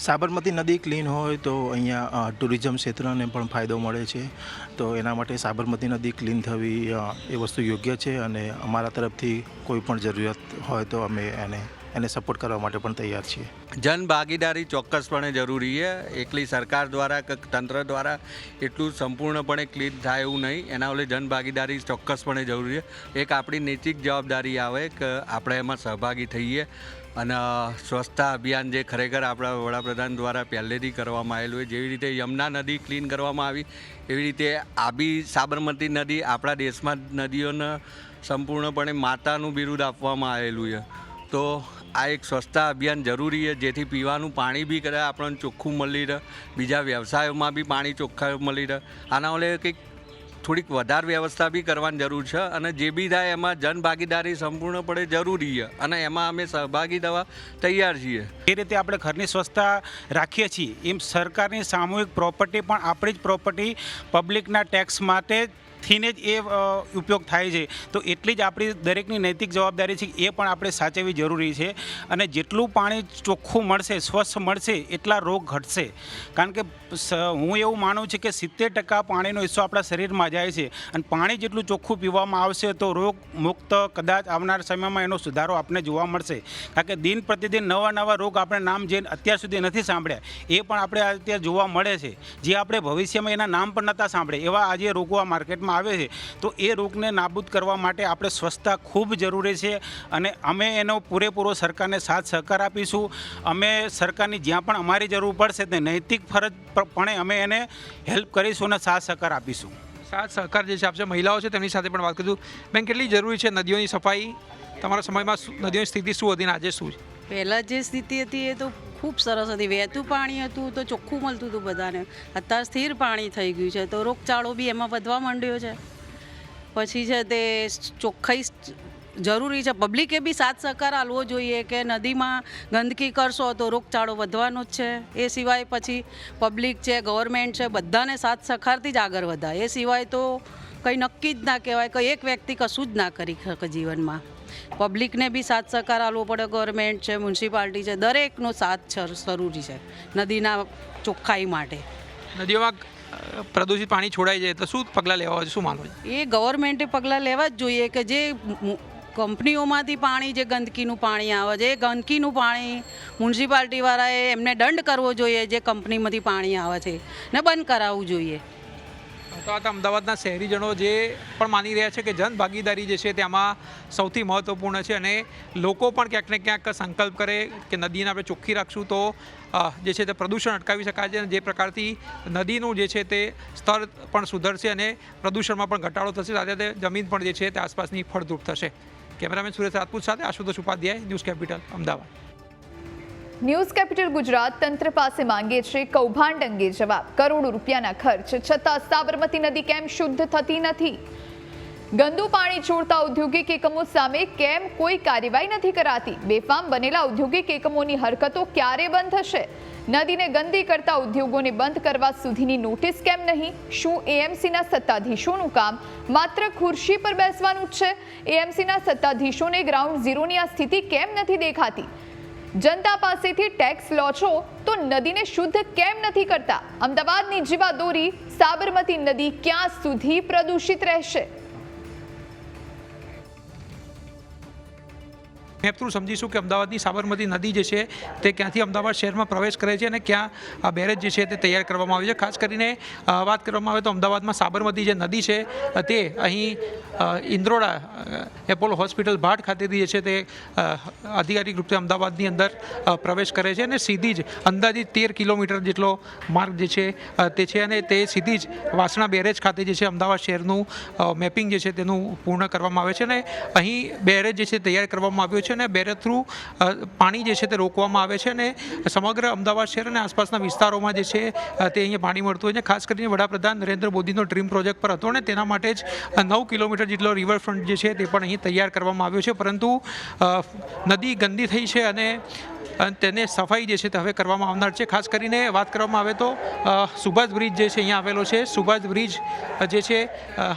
સાબરમતી નદી ક્લીન હોય તો અહીંયા ટુરિઝમ ક્ષેત્રને પણ ફાયદો મળે છે, તો એના માટે સાબરમતી નદી ક્લીન થવી એ વસ્તુ યોગ્ય છે, અને અમારા તરફથી કોઈ પણ જરૂરિયાત હોય તો અમે એને સપોર્ટ કરવા માટે પણ તૈયાર છીએ. જનભાગીદારી ચોક્કસપણે જરૂરી છે. એકલી સરકાર દ્વારા કે તંત્ર દ્વારા એટલું સંપૂર્ણપણે ક્લીન થાય એવું નહીં, એના વડે જનભાગીદારી ચોક્કસપણે જરૂરી છે. એક આપણી નૈતિક જવાબદારી આવે કે આપણે એમાં સહભાગી થઈએ. અને સ્વચ્છતા અભિયાન જે ખરેખર આપણા વડાપ્રધાન દ્વારા પહેલેથી કરવામાં આવેલું હોય, જેવી રીતે યમુના નદી ક્લીન કરવામાં આવી એવી રીતે આ બી સાબરમતી નદી આપણા દેશમાં નદીઓને સંપૂર્ણપણે માતાનું બિરુદ આપવામાં આવેલું છે. તો આ એક સ્વચ્છતા અભિયાન જરૂરી છે, જેથી પીવાનું પાણી બી કદાચ આપણને ચોખ્ખું મળી રહે, બીજા વ્યવસાયોમાં બી પાણી ચોખ્ખા મળી રહે. આના વડે કંઈક થોડીક વધારે વ્યવસ્થા બી કરવાની જરૂર છે અને જે બી થાય એમાં જનભાગીદારી સંપૂર્ણપણે જરૂરી છે અને એમાં અમે સહભાગી થવા તૈયાર છીએ. એ રીતે આપણે ઘરની સ્વચ્છતા રાખીએ છીએ એમ સરકારની સામૂહિક પ્રોપર્ટી પણ આપણી જ પ્રોપર્ટી પબ્લિકના ટેક્સ માટે થીને જ એ ઉપયોગ થાય છે. તો એટલી જ આપણી દરેકની નૈતિક જવાબદારી છે એ પણ આપણે સાચવવી જરૂરી છે. અને જેટલું પાણી ચોખ્ખું મળશે, સ્વચ્છ મળશે, એટલા રોગ ઘટશે. કારણ કે હું એવું માનું છું કે 70% પાણીનો હિસ્સો આપણા શરીરમાં જાય છે અને પાણી જેટલું ચોખ્ખું પીવામાં આવશે તો રોગ મુક્ત કદાચ આવનાર સમયમાં એનો સુધારો આપણને જોવા મળશે. કારણ કે દિન પ્રતિદિન નવા રોગ આપણે નામ જે અત્યાર સુધી નથી સાંભળ્યા એ પણ આપણે અત્યારે જોવા મળે છે. જે આપણે ભવિષ્યમાં એના નામ પણ નહોતા સાંભળ્યા એવા આજે રોગો આ માર્કેટમાં આવે છે. તો એ રોગને નાબૂદ કરવા માટે આપણે સ્વચ્છતા ખૂબ જરૂરી છે અને અમે એનો પૂરેપૂરો સરકારને સાથ સહકાર આપીશું. અમે સરકારની જ્યાં પણ અમારી જરૂર પડશે તે નૈતિક ફરજપણે અમે એને હેલ્પ કરીશું અને સાથ સહકાર આપીશું. સાથ સહકાર જે છે આપશે મહિલાઓ છે તેમની સાથે પણ વાત કરીશું. બેન, કેટલી જરૂરી છે નદીઓની સફાઈ? તમારા સમયમાં નદીઓની સ્થિતિ શું હતી ને આજે શું છે? પહેલાં જે સ્થિતિ હતી એ તો ખૂબ સરસ હતી. વહેતું પાણી હતું તો ચોખ્ખું મળતું હતું બધાને. અત્યારે સ્થિર પાણી થઈ ગયું છે તો રોગચાળો બી એમાં વધવા માંડ્યો છે. પછી છે તે ચોખ્ખાઈ જરૂરી છે. પબ્લિકે બી સાથ સહકાર આપવો જોઈએ કે નદીમાં ગંદકી કરશો તો રોગચાળો વધવાનો જ છે. એ સિવાય પછી પબ્લિક છે, ગવર્મેન્ટ છે, બધાને સાથ સહકારથી જ આગળ વધાય. એ સિવાય તો કંઈ નક્કી જ ના કહેવાય. કંઈ એક વ્યક્તિ કશું જ ના કરી શકે જીવનમાં. પબ્લિકને બી સાથ સહકાર આપવો પડે. ગવર્મેન્ટ છે, મ્યુનિસિપાલિટી છે, દરેકનો સાથ જરૂરી છે નદીના ચોખ્ખાઈ માટે. નદીઓમાં પ્રદૂષિત પાણી છોડાય છે તો શું પગલાં લેવા હોય, શું માનવું છે? એ ગવર્મેન્ટે પગલાં લેવા જ જોઈએ કે જે કંપનીઓમાંથી પાણી, જે ગંદકીનું પાણી આવે છે એ ગંદકીનું પાણી મ્યુનિસિપાલિટીવાળાએ એમને દંડ કરવો જોઈએ. જે કંપનીમાંથી પાણી આવે છે ને બંધ કરાવવું જોઈએ. તો આ અમદાવાદના શહેરીજનો જે પણ માની રહ્યા છે કે જનભાગીદારી જે છે તેમાં સૌથી મહત્ત્વપૂર્ણ છે અને લોકો પણ ક્યાંક ને ક્યાંક સંકલ્પ કરે કે નદીને આપણે ચોખ્ખી રાખશું તો જે છે તે પ્રદૂષણ અટકાવી શકાય છે. અને જે પ્રકારથી નદીનું જે છે તે સ્તર પણ સુધરશે અને પ્રદૂષણમાં પણ ઘટાડો થશે, સાથે સાથે જમીન પણ જે છે તે આસપાસની ફળદ્રુપ થશે. કેમેરામેન સુરેશ રાજપૂત સાથે Ashutosh Upadhyay, news capital, Ahmedabad. News capital Gujarat તંત્ર પાસે માંગે છે કૌભાંડ અંગે જવાબ. કરોડો રૂપિયાના ખર્ચ છતાં સાબરમતી નદી કેમ શુદ્ધ થતી નથી? ગંદુ પાણી છોડતા ઔદ્યોગિક એકમો સામે કેમ કોઈ કાર્યવાહી નથી કરાતી? બેફામ બનેલા ઔદ્યોગિક એકમોની હરકતો ક્યારે બંધ થશે? નદીને ગંદી કરતા ઉદ્યોગોને બંધ કરવા સુધીની નોટિસ કેમ નહીં? શું એએમસીના સત્તાધીશોનું કામ માત્ર ખુરશી પર બેસવાનું જ છે? એએમસીના સત્તાધીશોને ગ્રાઉન્ડ ઝીરોની આ સ્થિતિ કેમ નથી દેખાતી? જનતા પાસેથી ટેક્સ લો છો તો નદીને શુદ્ધ કેમ નથી કરતા? અમદાવાદની જીવાદોરી સાબરમતી નદી ક્યાં સુધી પ્રદૂષિત રહેશે? મેપ થ્રુ સમજીશું કે અમદાવાદની સાબરમતી નદી જે છે તે ક્યાંથી અમદાવાદ શહેરમાં પ્રવેશ કરે છે અને ક્યાં આ બેરેજ જે છે તે તૈયાર કરવામાં આવે છે. ખાસ કરીને વાત કરવામાં આવે તો અમદાવાદમાં સાબરમતી જે નદી છે તે અહીં ઇન્દ્રોડા એપોલો હોસ્પિટલ ભાટ ખાતેથી જે છે તે આધિકારિક રૂપે અમદાવાદની અંદર પ્રવેશ કરે છે અને સીધી જ અંદાજિત 13 કિલોમીટર જેટલો માર્ગ જે છે તે છે અને તે સીધી જ વાસણા બેરેજ ખાતે જે છે અમદાવાદ શહેરનું મેપિંગ જે છે તેનું પૂર્ણ કરવામાં આવે છે અને અહીં બેરેજ જે છે તૈયાર કરવામાં આવ્યો છે અને બેરેજ થ્રુ પાણી જે છે તે રોકવામાં આવે છે અને સમગ્ર અમદાવાદ શહેર અને આસપાસના વિસ્તારોમાં જે છે તે અહીંયા પાણી મળતું હોય છે. ખાસ કરીને વડાપ્રધાન નરેન્દ્ર મોદીનો ડ્રીમ પ્રોજેક્ટ પર હતો અને તેના માટે જ 9 કિલોમીટર જેટલો રિવરફ્રન્ટ જે છે તે પણ અહીં તૈયાર કરવામાં આવ્યો છે. પરંતુ નદી ગંદી થઈ છે અને તેને સફાઈ જે છે તે હવે કરવામાં આવનાર છે. ખાસ કરીને વાત કરવામાં આવે તો સુભાષ બ્રિજ જે છે અહીંયા આવેલો છે. સુભાષ બ્રિજ જે છે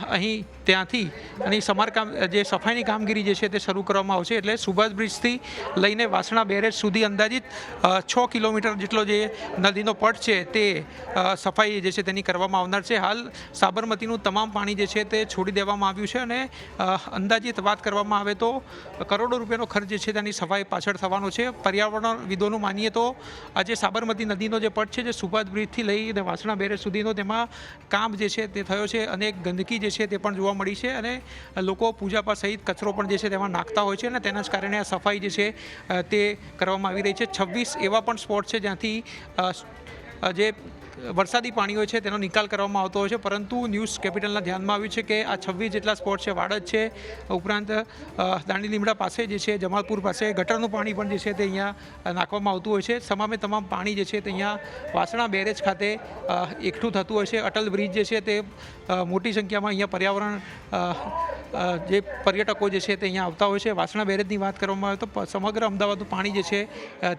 અહીં ત્યાંથી અને સમારકામ જે સફાઈની કામગીરી જે છે તે શરૂ કરવામાં આવશે. એટલે સુભાષ બ્રિજથી લઈને વાસણા બેરેજ સુધી અંદાજિત 6 કિલોમીટર જેટલો જે નદીનો પટ છે તે સફાઈ જે છે તેની કરવામાં આવનાર છે. હાલ સાબરમતીનું તમામ પાણી જે છે તે છોડી દેવામાં આવ્યું છે અને અંદાજિત વાત કરવામાં આવે તો કરોડો રૂપિયાનો ખર્ચ જે છે તેની સફાઈ પાછળ થવાનો છે. પર્યાવરણ પર્યાવરણવિદોનું માનીએ તો આજે સાબરમતી નદીનો જે પટ છે જે સુભાષ બ્રિજથી લઈને વાસણા બેરેજ સુધીનો તેમાં કામ જે છે તે થયો છે અને ગંદકી જે છે તે પણ જોવા મળી છે અને લોકો પૂજાપાઠ સહિત કચરો પણ જે છે તેમાં નાખતા હોય છે અને તેના જ કારણે આ સફાઈ જે છે તે કરવામાં આવી રહી છે. 26 એવા પણ સ્પોટ છે જ્યાંથી જે વરસાદી પાણી હોય છે તેનો નિકાલ કરવામાં આવતો હોય છે, પરંતુ ન્યૂઝ કેપિટલના ધ્યાનમાં આવ્યું છે કે આ 26 જેટલા સ્પોટ છે વાડજ છે, ઉપરાંત દાંડી લીમડા પાસે જે છે જમાલપુર પાસે ગટરનું પાણી પણ જે છે તે અહીંયા નાખવામાં આવતું હોય છે. તમામે તમામ પાણી જે છે તે અહીંયા વાસણા બેરેજ ખાતે એકઠું થતું હોય છે. અટલ બ્રિજ જે છે તે મોટી સંખ્યામાં અહીંયા પર્યાવરણ જે પર્યટકો જે છે તે અહીંયા આવતા હોય છે. વાસણા બેરેજની વાત કરવામાં આવે તો સમગ્ર અમદાવાદનું પાણી જે છે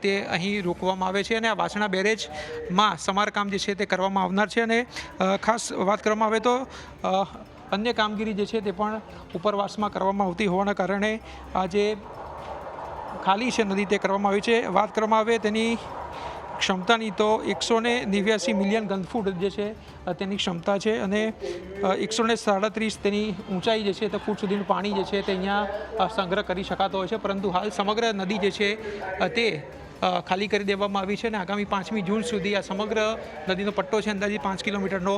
તે અહીં રોકવામાં આવે છે અને આ વાસણા બેરેજમાં સમારકામ જે છે તે કરવામાં આવનાર છે અને ખાસ વાત કરવામાં આવે તો અન્ય કામગીરી જે છે તે પણ ઉપરવાસમાં કરવામાં આવતી હોવાના કારણે આ જે ખાલી છે નદી તે કરવામાં આવી છે. વાત કરવામાં આવે તેની ક્ષમતાની તો 189 મિલિયન ઘનફૂટ જે છે તેની ક્ષમતા છે અને 137 તેની ઊંચાઈ જે છે તે ફૂટ સુધીનું પાણી જે છે તે અહીંયા સંગ્રહ કરી શકાતો હોય છે, પરંતુ હાલ સમગ્ર નદી જે છે તે ખાલી કરી દેવામાં આવી છે અને આગામી 5મી જૂન સુધી આ સમગ્ર નદીનો પટ્ટો છે અંદાજે 5 કિલોમીટરનો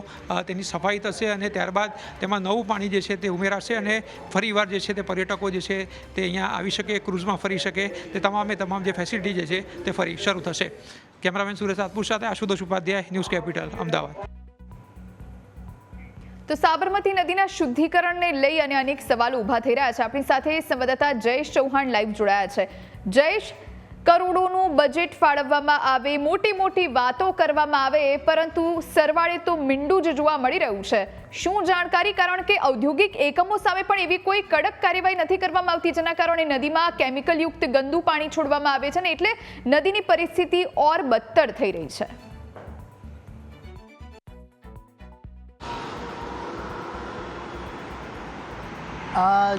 તેની સફાઈ થશે અને ત્યારબાદ તેમાં નવું પાણી જે છે તે ઉમેરાશે અને ફરીવાર જે છે તે પર્યટકો જે છે તે અહીંયા આવી શકે, ક્રૂઝમાં ફરી શકે, તે તમામ જે ફેસિલિટી જે છે તે ફરી શરૂ થશે. કેમેરામેન સુરેશ સાતપુર સાથે આશુતોષ ઉપાધ્યાય, ન્યૂઝ કેપિટલ, અમદાવાદ. તો સાબરમતી નદીના શુદ્ધિકરણને લઈ અને અનેક સવાલો ઊભા થઈ રહ્યા છે. આપણી સાથે સંવાદદાતા જયેશ ચૌહાણ લાઈવ જોડાયા છે. જયેશ, કરોડોનું બજેટ ફાળવવામાં આવે, મોટી મોટી વાતો કરવામાં આવે, પરંતુ સરવાળે તો મીંડું જ જોવા મળી રહ્યું છે. શું જાણકારી? કારણ કે ઔદ્યોગિક એકમો સામે પણ એવી કોઈ કડક કાર્યવાહી નથી કરવામાં આવતી, જેના કારણે નદીમાં કેમિકલયુક્ત ગંદુ પાણી છોડવામાં આવે છે ને એટલે નદીની પરિસ્થિતિ ઓર બદતર થઈ રહી છે.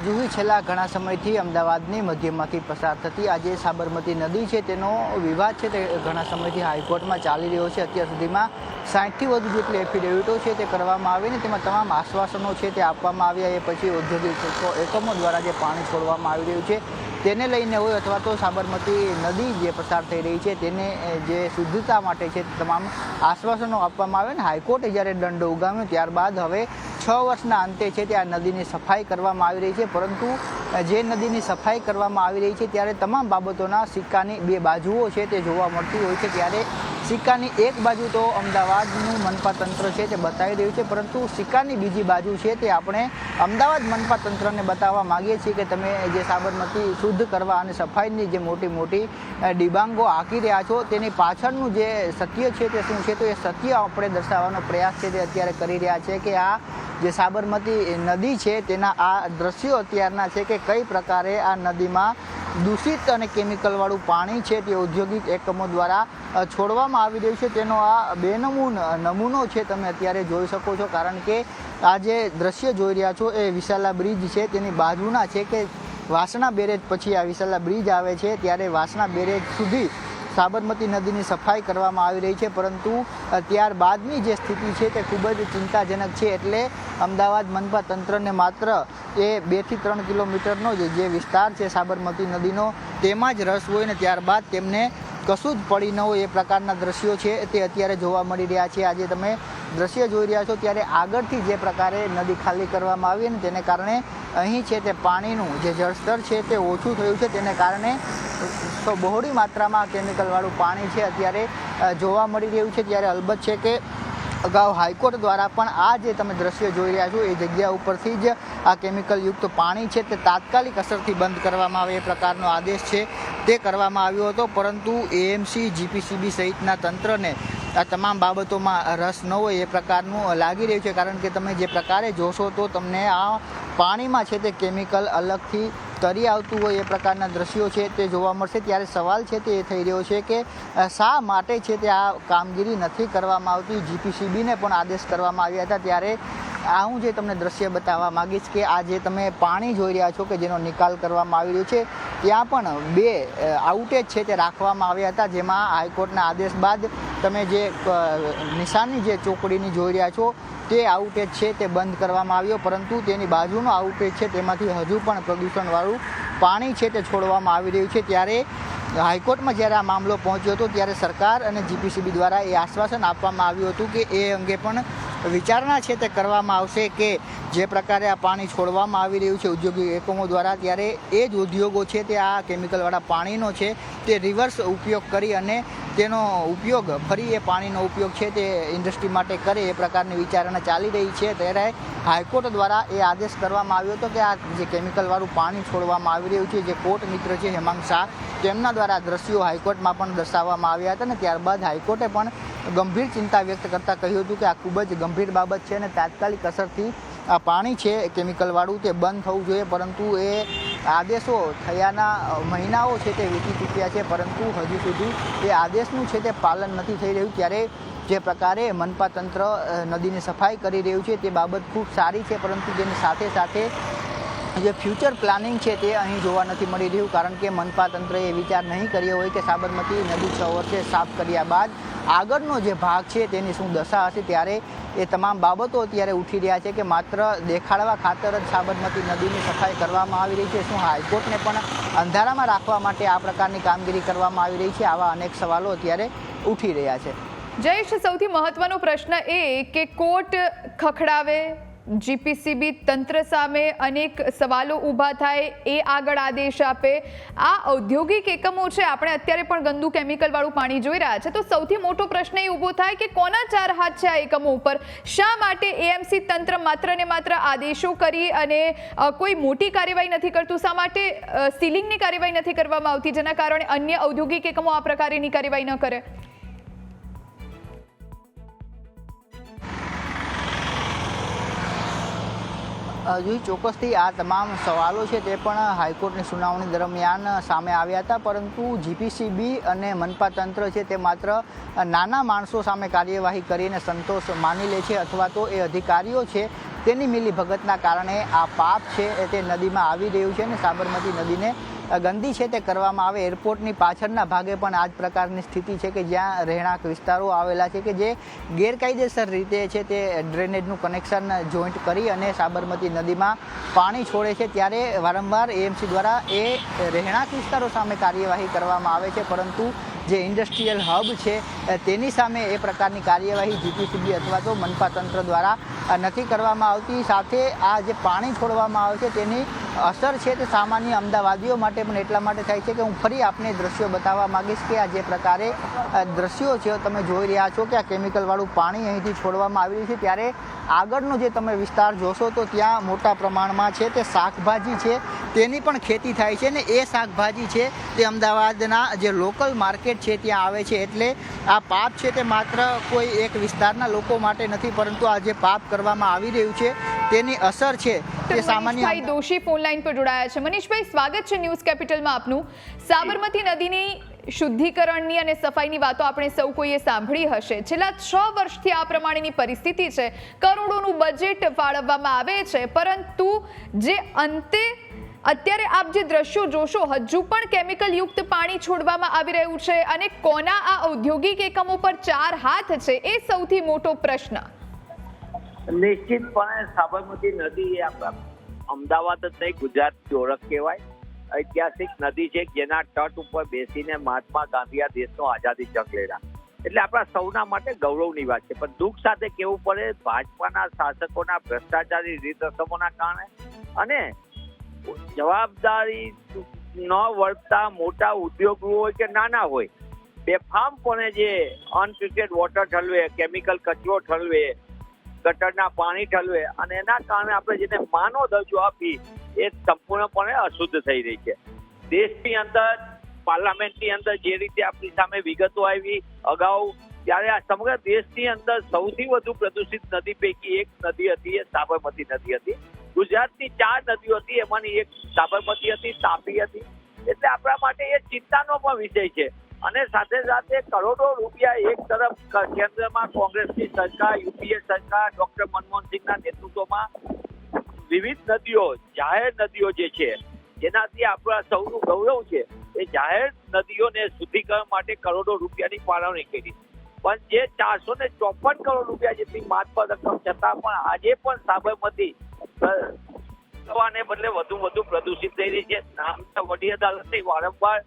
જુહી, છેલ્લા ઘણા સમયથી અમદાવાદની મધ્યમાંથી પસાર થતી આ જે સાબરમતી નદી છે તેનો વિવાદ છે તે ઘણા સમયથી હાઈકોર્ટમાં ચાલી રહ્યો છે. અત્યાર સુધીમાં 60થી વધુ જેટલી એફિડેવિટો છે તે કરવામાં આવી ને તેમાં તમામ આશ્વાસનો છે તે આપવામાં આવ્યા. એ પછી ઔદ્યોગિક એકમો દ્વારા જે પાણી છોડવામાં આવી રહ્યું છે તેને લઈને હોય અથવા તો સાબરમતી નદી જે પસાર થઈ રહી છે તેને જે શુદ્ધતા માટે છે તમામ આશ્વાસનો આપવામાં આવે ને હાઈકોર્ટે જ્યારે દંડ ઉગામ્યો ત્યારબાદ હવે 6 વર્ષના અંતે છે તે આ નદીની સફાઈ કરવામાં આવી રહી છે. પરંતુ જે નદીની સફાઈ કરવામાં આવી રહી છે ત્યારે તમામ બાબતોના સિક્કાની બે બાજુઓ છે તે જોવા મળતી હોય છે. ત્યારે સિક્કાની એક બાજુ તો અમદાવાદનું મનપા તંત્ર છે તે બતાવી રહ્યું છે, પરંતુ સિક્કાની બીજી બાજુ છે તે આપણે અમદાવાદ મનપા તંત્રને બતાવવા માગીએ છીએ કે તમે જે સાબરમતી શુદ્ધ કરવા અને સફાઈની જે મોટી મોટી ડિબાંગો હાંકી રહ્યા છો તેની પાછળનું જે સત્ય છે તે શું છે, તો એ સત્ય આપણે દર્શાવવાનો પ્રયાસ છે તે અત્યારે કરી રહ્યા છે કે આ જે સાબરમતી નદી છે તેના આ દ્રશ્યો અત્યારના છે કે કઈ પ્રકારે આ નદીમાં દૂષિત અને કેમિકલવાળું પાણી છે તે ઔદ્યોગિક એકમો દ્વારા છોડવામાં આવી રહ્યું છે. તેનો આ નમૂનો છે તમે અત્યારે જોઈ શકો છો, કારણ કે આ જે દ્રશ્ય જોઈ રહ્યા છો એ વિશાલા બ્રિજ છે તેની બાજુના છે કે વાસણા બેરેજ પછી આ વિશાલા બ્રિજ આવે છે. ત્યારે વાસણા બેરેજ સુધી સાબરમતી નદીની સફાઈ કરવામાં આવી રહી છે, પરંતુ ત્યારબાદની જે સ્થિતિ છે તે ખૂબ જ ચિંતાજનક છે. એટલે અમદાવાદ મનપા તંત્રને માત્ર એ 2 થી 3 કિલોમીટરનો જે વિસ્તાર છે સાબરમતી નદીનો તેમાં જ રસ હોય ને ત્યારબાદ તેમને કશું જ પડી ન હોય એ પ્રકારના દ્રશ્યો છે તે અત્યારે જોવા મળી રહ્યા છે. આજે તમે દ્રશ્ય જોઈ રહ્યા છો ત્યારે આગળથી જે પ્રકારે નદી ખાલી કરવામાં આવી અને તેને કારણે અહીં છે તે પાણીનું જે જળસ્તર છે તે ઓછું થયું છે, તેને કારણે બહોળી માત્રામાં કેમિકલવાળું પાણી છે અત્યારે જોવા મળી રહ્યું છે. ત્યારે અલબત્ત છે કે અગાઉ હાઈકોર્ટ દ્વારા પણ આ જે તમે દ્રશ્ય જોઈ રહ્યા છો એ જગ્યા ઉપરથી જ આ કેમિકલયુક્ત પાણી છે તે તાત્કાલિક અસરથી બંધ કરવામાં આવે એ પ્રકારનો આદેશ છે તે કરવામાં આવ્યો હતો, પરંતુ એએમસી, જીપીસીબી સહિતના તંત્રને આ તમામ બાબતોમાં રસ ન હોય એ પ્રકારનું લાગી રહ્યું છે. કારણ કે તમે જે પ્રકારે જોશો તો તમને આ પાણીમાં છે તે કેમિકલ અલગથી તરી આવતું હોય એ પ્રકારના દ્રશ્યો છે તે જોવા મળશે. ત્યારે સવાલ છે તે એ થઈ રહ્યો છે કે શા માટે છે તે આ કામગીરી નથી કરવામાં આવતી. જીપીસીબીને પણ આદેશ કરવામાં આવ્યા હતા. ત્યારે આ હું જે તમને દ્રશ્ય બતાવવા માગીશ કે આ જે તમે પાણી જોઈ રહ્યા છો કે જેનો નિકાલ કરવામાં આવી રહ્યો છે ત્યાં પણ 2 આઉટેજ છે તે રાખવામાં આવ્યા હતા, જેમાં હાઈકોર્ટના આદેશ બાદ તમે જે નિશાનની જે ચોકડીની જોઈ રહ્યા છો તે આઉટેજ છે તે બંધ કરવામાં આવ્યો, પરંતુ તેની બાજુનો આઉટેજ છે તેમાંથી હજુ પણ પ્રદૂષણવાળું પાણી છે તે છોડવામાં આવી રહ્યું છે. ત્યારે હાઈકોર્ટમાં જ્યારે આ મામલો પહોંચ્યો હતો ત્યારે સરકાર અને જીપીસીબી દ્વારા એ આશ્વાસન આપવામાં આવ્યું હતું કે એ અંગે પણ વિચારણા છે તે કરવામાં આવશે કે જે પ્રકારે આ પાણી છોડવામાં આવી રહ્યું છે ઔદ્યોગિક એકમો દ્વારા, ત્યારે એ જ ઉદ્યોગો છે તે આ કેમિકલવાળા પાણીનો છે તે રિવર્સ ઉપયોગ કરી અને તેનો ઉપયોગ ફરી એ પાણીનો ઉપયોગ છે તે ઇન્ડસ્ટ્રી માટે કરે એ પ્રકારની વિચારણા ચાલી રહી છે. ત્યારે હાઈકોર્ટ દ્વારા એ આદેશ કરવામાં આવ્યો હતો કે આ જે કેમિકલવાળું પાણી છોડવામાં આવી રહ્યું છે, જે કોર્ટ મિત્ર છે હેમાંગ શાહ, તેમના દ્વારા દ્રશ્યો હાઈકોર્ટમાં પણ દર્શાવવામાં આવ્યા હતા. અને ત્યારબાદ હાઈકોર્ટે પણ ગંભીર ચિંતા વ્યક્ત કરતાં કહ્યું હતું કે આ ખૂબ જ ગંભીર બાબત છે અને તાત્કાલિક અસરથી આ પાણી છે કેમિકલવાળું તે બંધ થવું જોઈએ. પરંતુ એ આદેશો થયાના મહિનાઓ છે તે વીતી ચૂક્યા છે, પરંતુ હજુ સુધી એ આદેશનું છે તે પાલન નથી થઈ રહ્યું. ત્યારે જે પ્રકારે મનપા તંત્ર નદીની સફાઈ કરી રહ્યું છે તે બાબત ખૂબ સારી છે, પરંતુ તેની સાથે સાથે જે ફ્યુચર પ્લાનિંગ છે તે અહીં જોવા નથી મળી રહ્યું. કારણ કે મનપા તંત્રએ વિચાર નહીં કર્યો હોય કે સાબરમતી નદી 6 વર્ષે સાફ કર્યા બાદ આગળનો જે ભાગ છે તેની શું દશા હશે. ત્યારે એ તમામ બાબતો અત્યારે ઉઠી રહ્યા છે કે માત્ર દેખાડવા ખાતર જ સાબરમતી નદીની સફાઈ કરવામાં આવી રહી છે. શું હાઈકોર્ટને પણ અંધારામાં રાખવા માટે આ પ્રકારની કામગીરી કરવામાં આવી રહી છે? આવા અનેક સવાલો અત્યારે ઉઠી રહ્યા છે. જયેશ, સૌથી મહત્વનો પ્રશ્ન એ કે કોર્ટ ખખડાવે, જીપીસીબી તંત્ર સામે અનેક સવાલો ઊભા થાય, એ આગળ આદેશ આપે. આ ઔદ્યોગિક એકમો છે, આપણે અત્યારે પણ ગંદુ કેમિકલવાળું પાણી જોઈ રહ્યા છે, તો સૌથી મોટો પ્રશ્ન એ ઊભો થાય કે કોના 4 હાથ છે આ એકમો ઉપર? શા માટે એએમસી તંત્ર માત્ર ને માત્ર આદેશો કરી અને કોઈ મોટી કાર્યવાહી નથી કરતું? શા માટે સીલિંગની કાર્યવાહી નથી કરવામાં આવતી, જેના કારણે અન્ય ઔદ્યોગિક એકમો આ પ્રકારની કાર્યવાહી ન કરે? હજુ ચોક્કસથી આ તમામ સવાલો છે તે પણ હાઈકોર્ટની સુનાવણી દરમિયાન સામે આવ્યા હતા, પરંતુ જીપીસીબી અને મનપા તંત્ર છે તે માત્ર નાના માણસો સામે કાર્યવાહી કરીને સંતોષ માની લે છે, અથવા તો એ અધિકારીઓ છે તેની મિલીભગતના કારણે આ પાપ છે તે નદીમાં આવી રહ્યું છે અને સાબરમતી નદીને ગંદી છે તે કરવામાં આવે. એરપોર્ટની પાછળના ભાગે પણ આ જ પ્રકારની સ્થિતિ છે કે જ્યાં રહેણાંક વિસ્તારો આવેલા છે કે જે ગેરકાયદેસર રીતે છે તે ડ્રેનેજનું કનેક્શન જોઈન્ટ કરી અને સાબરમતી નદીમાં પાણી છોડે છે. ત્યારે વારંવાર એએમસી દ્વારા એ રહેણાંક વિસ્તારો સામે કાર્યવાહી કરવામાં આવે છે, પરંતુ જે ઇન્ડસ્ટ્રીયલ હબ છે તેની સામે એ પ્રકારની કાર્યવાહી જીપીસીબી અથવા તો મનપા તંત્ર દ્વારા નથી કરવામાં આવતી. સાથે આ જે પાણી છોડવામાં આવે છે તેની અસર છે તે સામાન્ય અમદાવાદીઓ માટે પણ એટલા માટે થાય છે કે હું ફરી આપને દ્રશ્યો બતાવવા માંગીશ કે આ જે પ્રકારે દ્રશ્યો છે તમે જોઈ રહ્યા છો કે આ કેમિકલવાળું પાણી અહીંથી છોડવામાં આવી રહ્યું છે. ત્યારે આગળનો જે તમે વિસ્તાર જોશો તો ત્યાં મોટા પ્રમાણમાં છે તે શાકભાજી છે તેની પણ ખેતી થાય છે ને એ શાકભાજી છે તે અમદાવાદના જે લોકલ માર્કેટ છે ત્યાં આવે છે. એટલે આ પાપ છે તે માત્ર કોઈ એક વિસ્તારના લોકો માટે નથી, પરંતુ આ જે પાપ કરવામાં આવી રહ્યું છે તેની અસર છે તે સામાન્ય. મનીષભાઈ દોશી ફોન લાઈન પર જોડાયા છે. મનીષભાઈ, સ્વાગત છે ન્યૂઝ કેપિટલમાં આપનું. સાબરમતી નદીની શુદ્ધિકરણની અને સફાઈની વાતો આપણે સૌ કોઈએ સાંભળી હશે. છેલ્લા 6 વર્ષથી આ પ્રમાણેની પરિસ્થિતિ છે. કરોડોનું બજેટ ફાળવવામાં આવે છે, પરંતુ જે અંતે અત્યારે આપ જે દ્રશ્યો જોશો હજુ પણ કેમિકલ યુક્ત પાણી છોડવામાં આવી રહ્યું છે. અને કોના આ ઔદ્યોગિક એકમો પર 4 હાથ છે એ સૌથી મોટો પ્રશ્ન. નિશ્ચિતપણે સાબરમતી નદી એ આપણા અમદાવાદ જ નહીં ગુજરાતની ઓળખ કહેવાય. ઐતિહાસિક નદી છે જેના તટ ઉપર બેસીને મહાત્મા ગાંધી આ દેશનો આઝાદી જંગ લડ્યા. એટલે આપણા સૌના માટે ગૌરવની વાત છે. પણ દુઃખ સાથે કહેવું પડે, ભાજપાના શાસકોના ભ્રષ્ટાચારી રીત રસમોના કારણે અને જવાબદારી ન વર્તતા મોટા ઉદ્યોગો હોય કે નાના હોય, બેફામપણે જે અનટ્રીટેડ વોટર ઠલવે, કેમિકલ કચરો ઠલવે, ગટરના પાણી ઠલવે અને એના કારણે આપણે જેને માનો દરજ્જો આપી એ સંપૂર્ણપણે અશુદ્ધ થઈ રહી છે. દેશની અંદર, પાર્લામેન્ટની અંદર જે રીતે આપણી સામે વિગતો આવી અગાઉ, ત્યારે આ સમગ્ર દેશની અંદર સૌથી વધુ પ્રદૂષિત નદી પૈકી એક નદી હતી એ સાબરમતી નદી હતી. ગુજરાતની 4 નદીઓ હતી, એમાંની એક સાબરમતી હતી, તાપી હતી. એટલે આપણા માટે એ ચિંતાનો પણ વિષય છે. અને સાથે સાથે કરોડો રૂપિયા એક તરફ કેન્દ્રમાં કોંગ્રેસની સરકાર, યુપીએ સરકાર, ડોક્ટર મનમોહનસિંહના નેતૃત્વમાં વિવિધ નદીઓ, જાહેર નદીઓ જે છે જેનાથી આપણા સૌનું ગૌરવ છે, એ જાહેર નદીઓને શુદ્ધિકરણ માટે કરોડો રૂપિયાની ફાળવણી કરી. પણ જે 454 કરોડ રૂપિયા જેટલી માત્ર રકમ છતાં પણ આજે પણ સાબરમતી થવાને બદલે વધુ પ્રદૂષિત થઈ રહી છે. વડી અદાલતની વારંવાર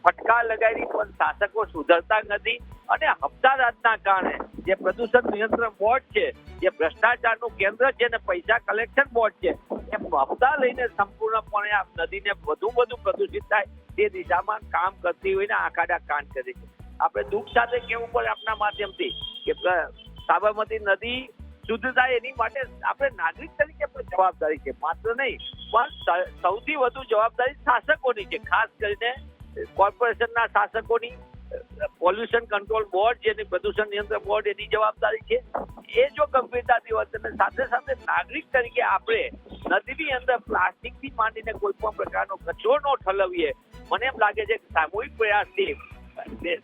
ફટકાર લગાડી પણ શાસકો સુધરતા નથી અને હપ્તારાજના કારણે જે પ્રદૂષણ નિયંત્રણ બોર્ડ છે, જે ભ્રષ્ટાચારનું કેન્દ્ર છે અને પૈસા કલેક્શન બોર્ડ છે, એ હપ્તા લઈને સંપૂર્ણપણે આ નદીને વધુ પ્રદૂષિત થાય તે દિશામાં કામ કરતી હોય ને આખાડા કાન કરે છે. આપણે દુઃખ સાથે કહેવું પડે આપના માધ્યમથી કે સાબરમતી નદી શુદ્ધ થાય એની માટે આપણે નાગરિક તરીકે પણ જવાબદારી છે, માત્ર નહીં પણ સૌથી વધુ જવાબદારી શાસકોની છે, ખાસ કરીને કોર્પોરેશનના શાસકોની, પોલ્યુશન કંટ્રોલ બોર્ડ જેની પ્રદૂષણ નિયંત્રણ બોર્ડ એની જવાબદારી છે. એ જો ગંભીરતાથી વર્તે સાથે સાથે નાગરિક તરીકે આપણે નદીની અંદર પ્લાસ્ટિકથી માંડીને કોઈ પણ પ્રકારનો કચરો ન ઠલવીએ. મને એમ લાગે છે કે સામૂહિક પ્રયાસથી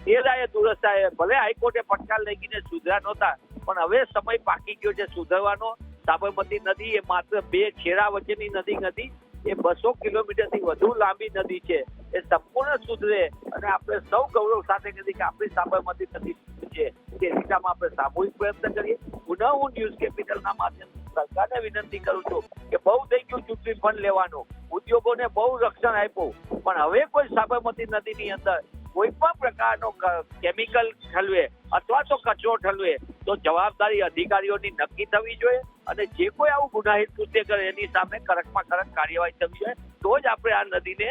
દેરાએ દુરસ્તાએ ભલે હાઈકોર્ટે ફટકાર લઈને સુધરા નહોતા પણ હવે સમય પાકી ગયો છે સુધરવાનો. સાબરમતી નદી એ માત્ર બે છેડા વચ્ચેની નદી નથી, એ 200 કિલોમીટરથી વધુ લાંબી નદી છે. એ સંપૂર્ણ સુધરે અને આપણે સૌ ગૌરવ સાથે કહીએ કે આપણી સાબરમતી નદી છે તે દિશામાં આપણે સામૂહિક પ્રયત્ન કરીએ. પુનઃ હું ન્યૂઝ કેપિટલના માધ્યમથી સરકારને વિનંતી કરું છું કે બહુ થઈ ગયું ચૂંટણી ફંડ લેવાનું, ઉદ્યોગોને બહુ રક્ષણ આપ્યું, પણ હવે કોઈ સાબરમતી નદીની અંદર કોઈ પણ પ્રકારનો કેમિકલ ઠલવે અથવા તો કચરો ઠલવે તો જવાબદારી અધિકારીઓની નક્કી થવી જોઈએ અને જે કોઈ આવું ગુનાહિત કૃત્ય કરે એની સામે કડકમાં કડક કાર્યવાહી થવી જોઈએ. તો જ આપણે આ નદીને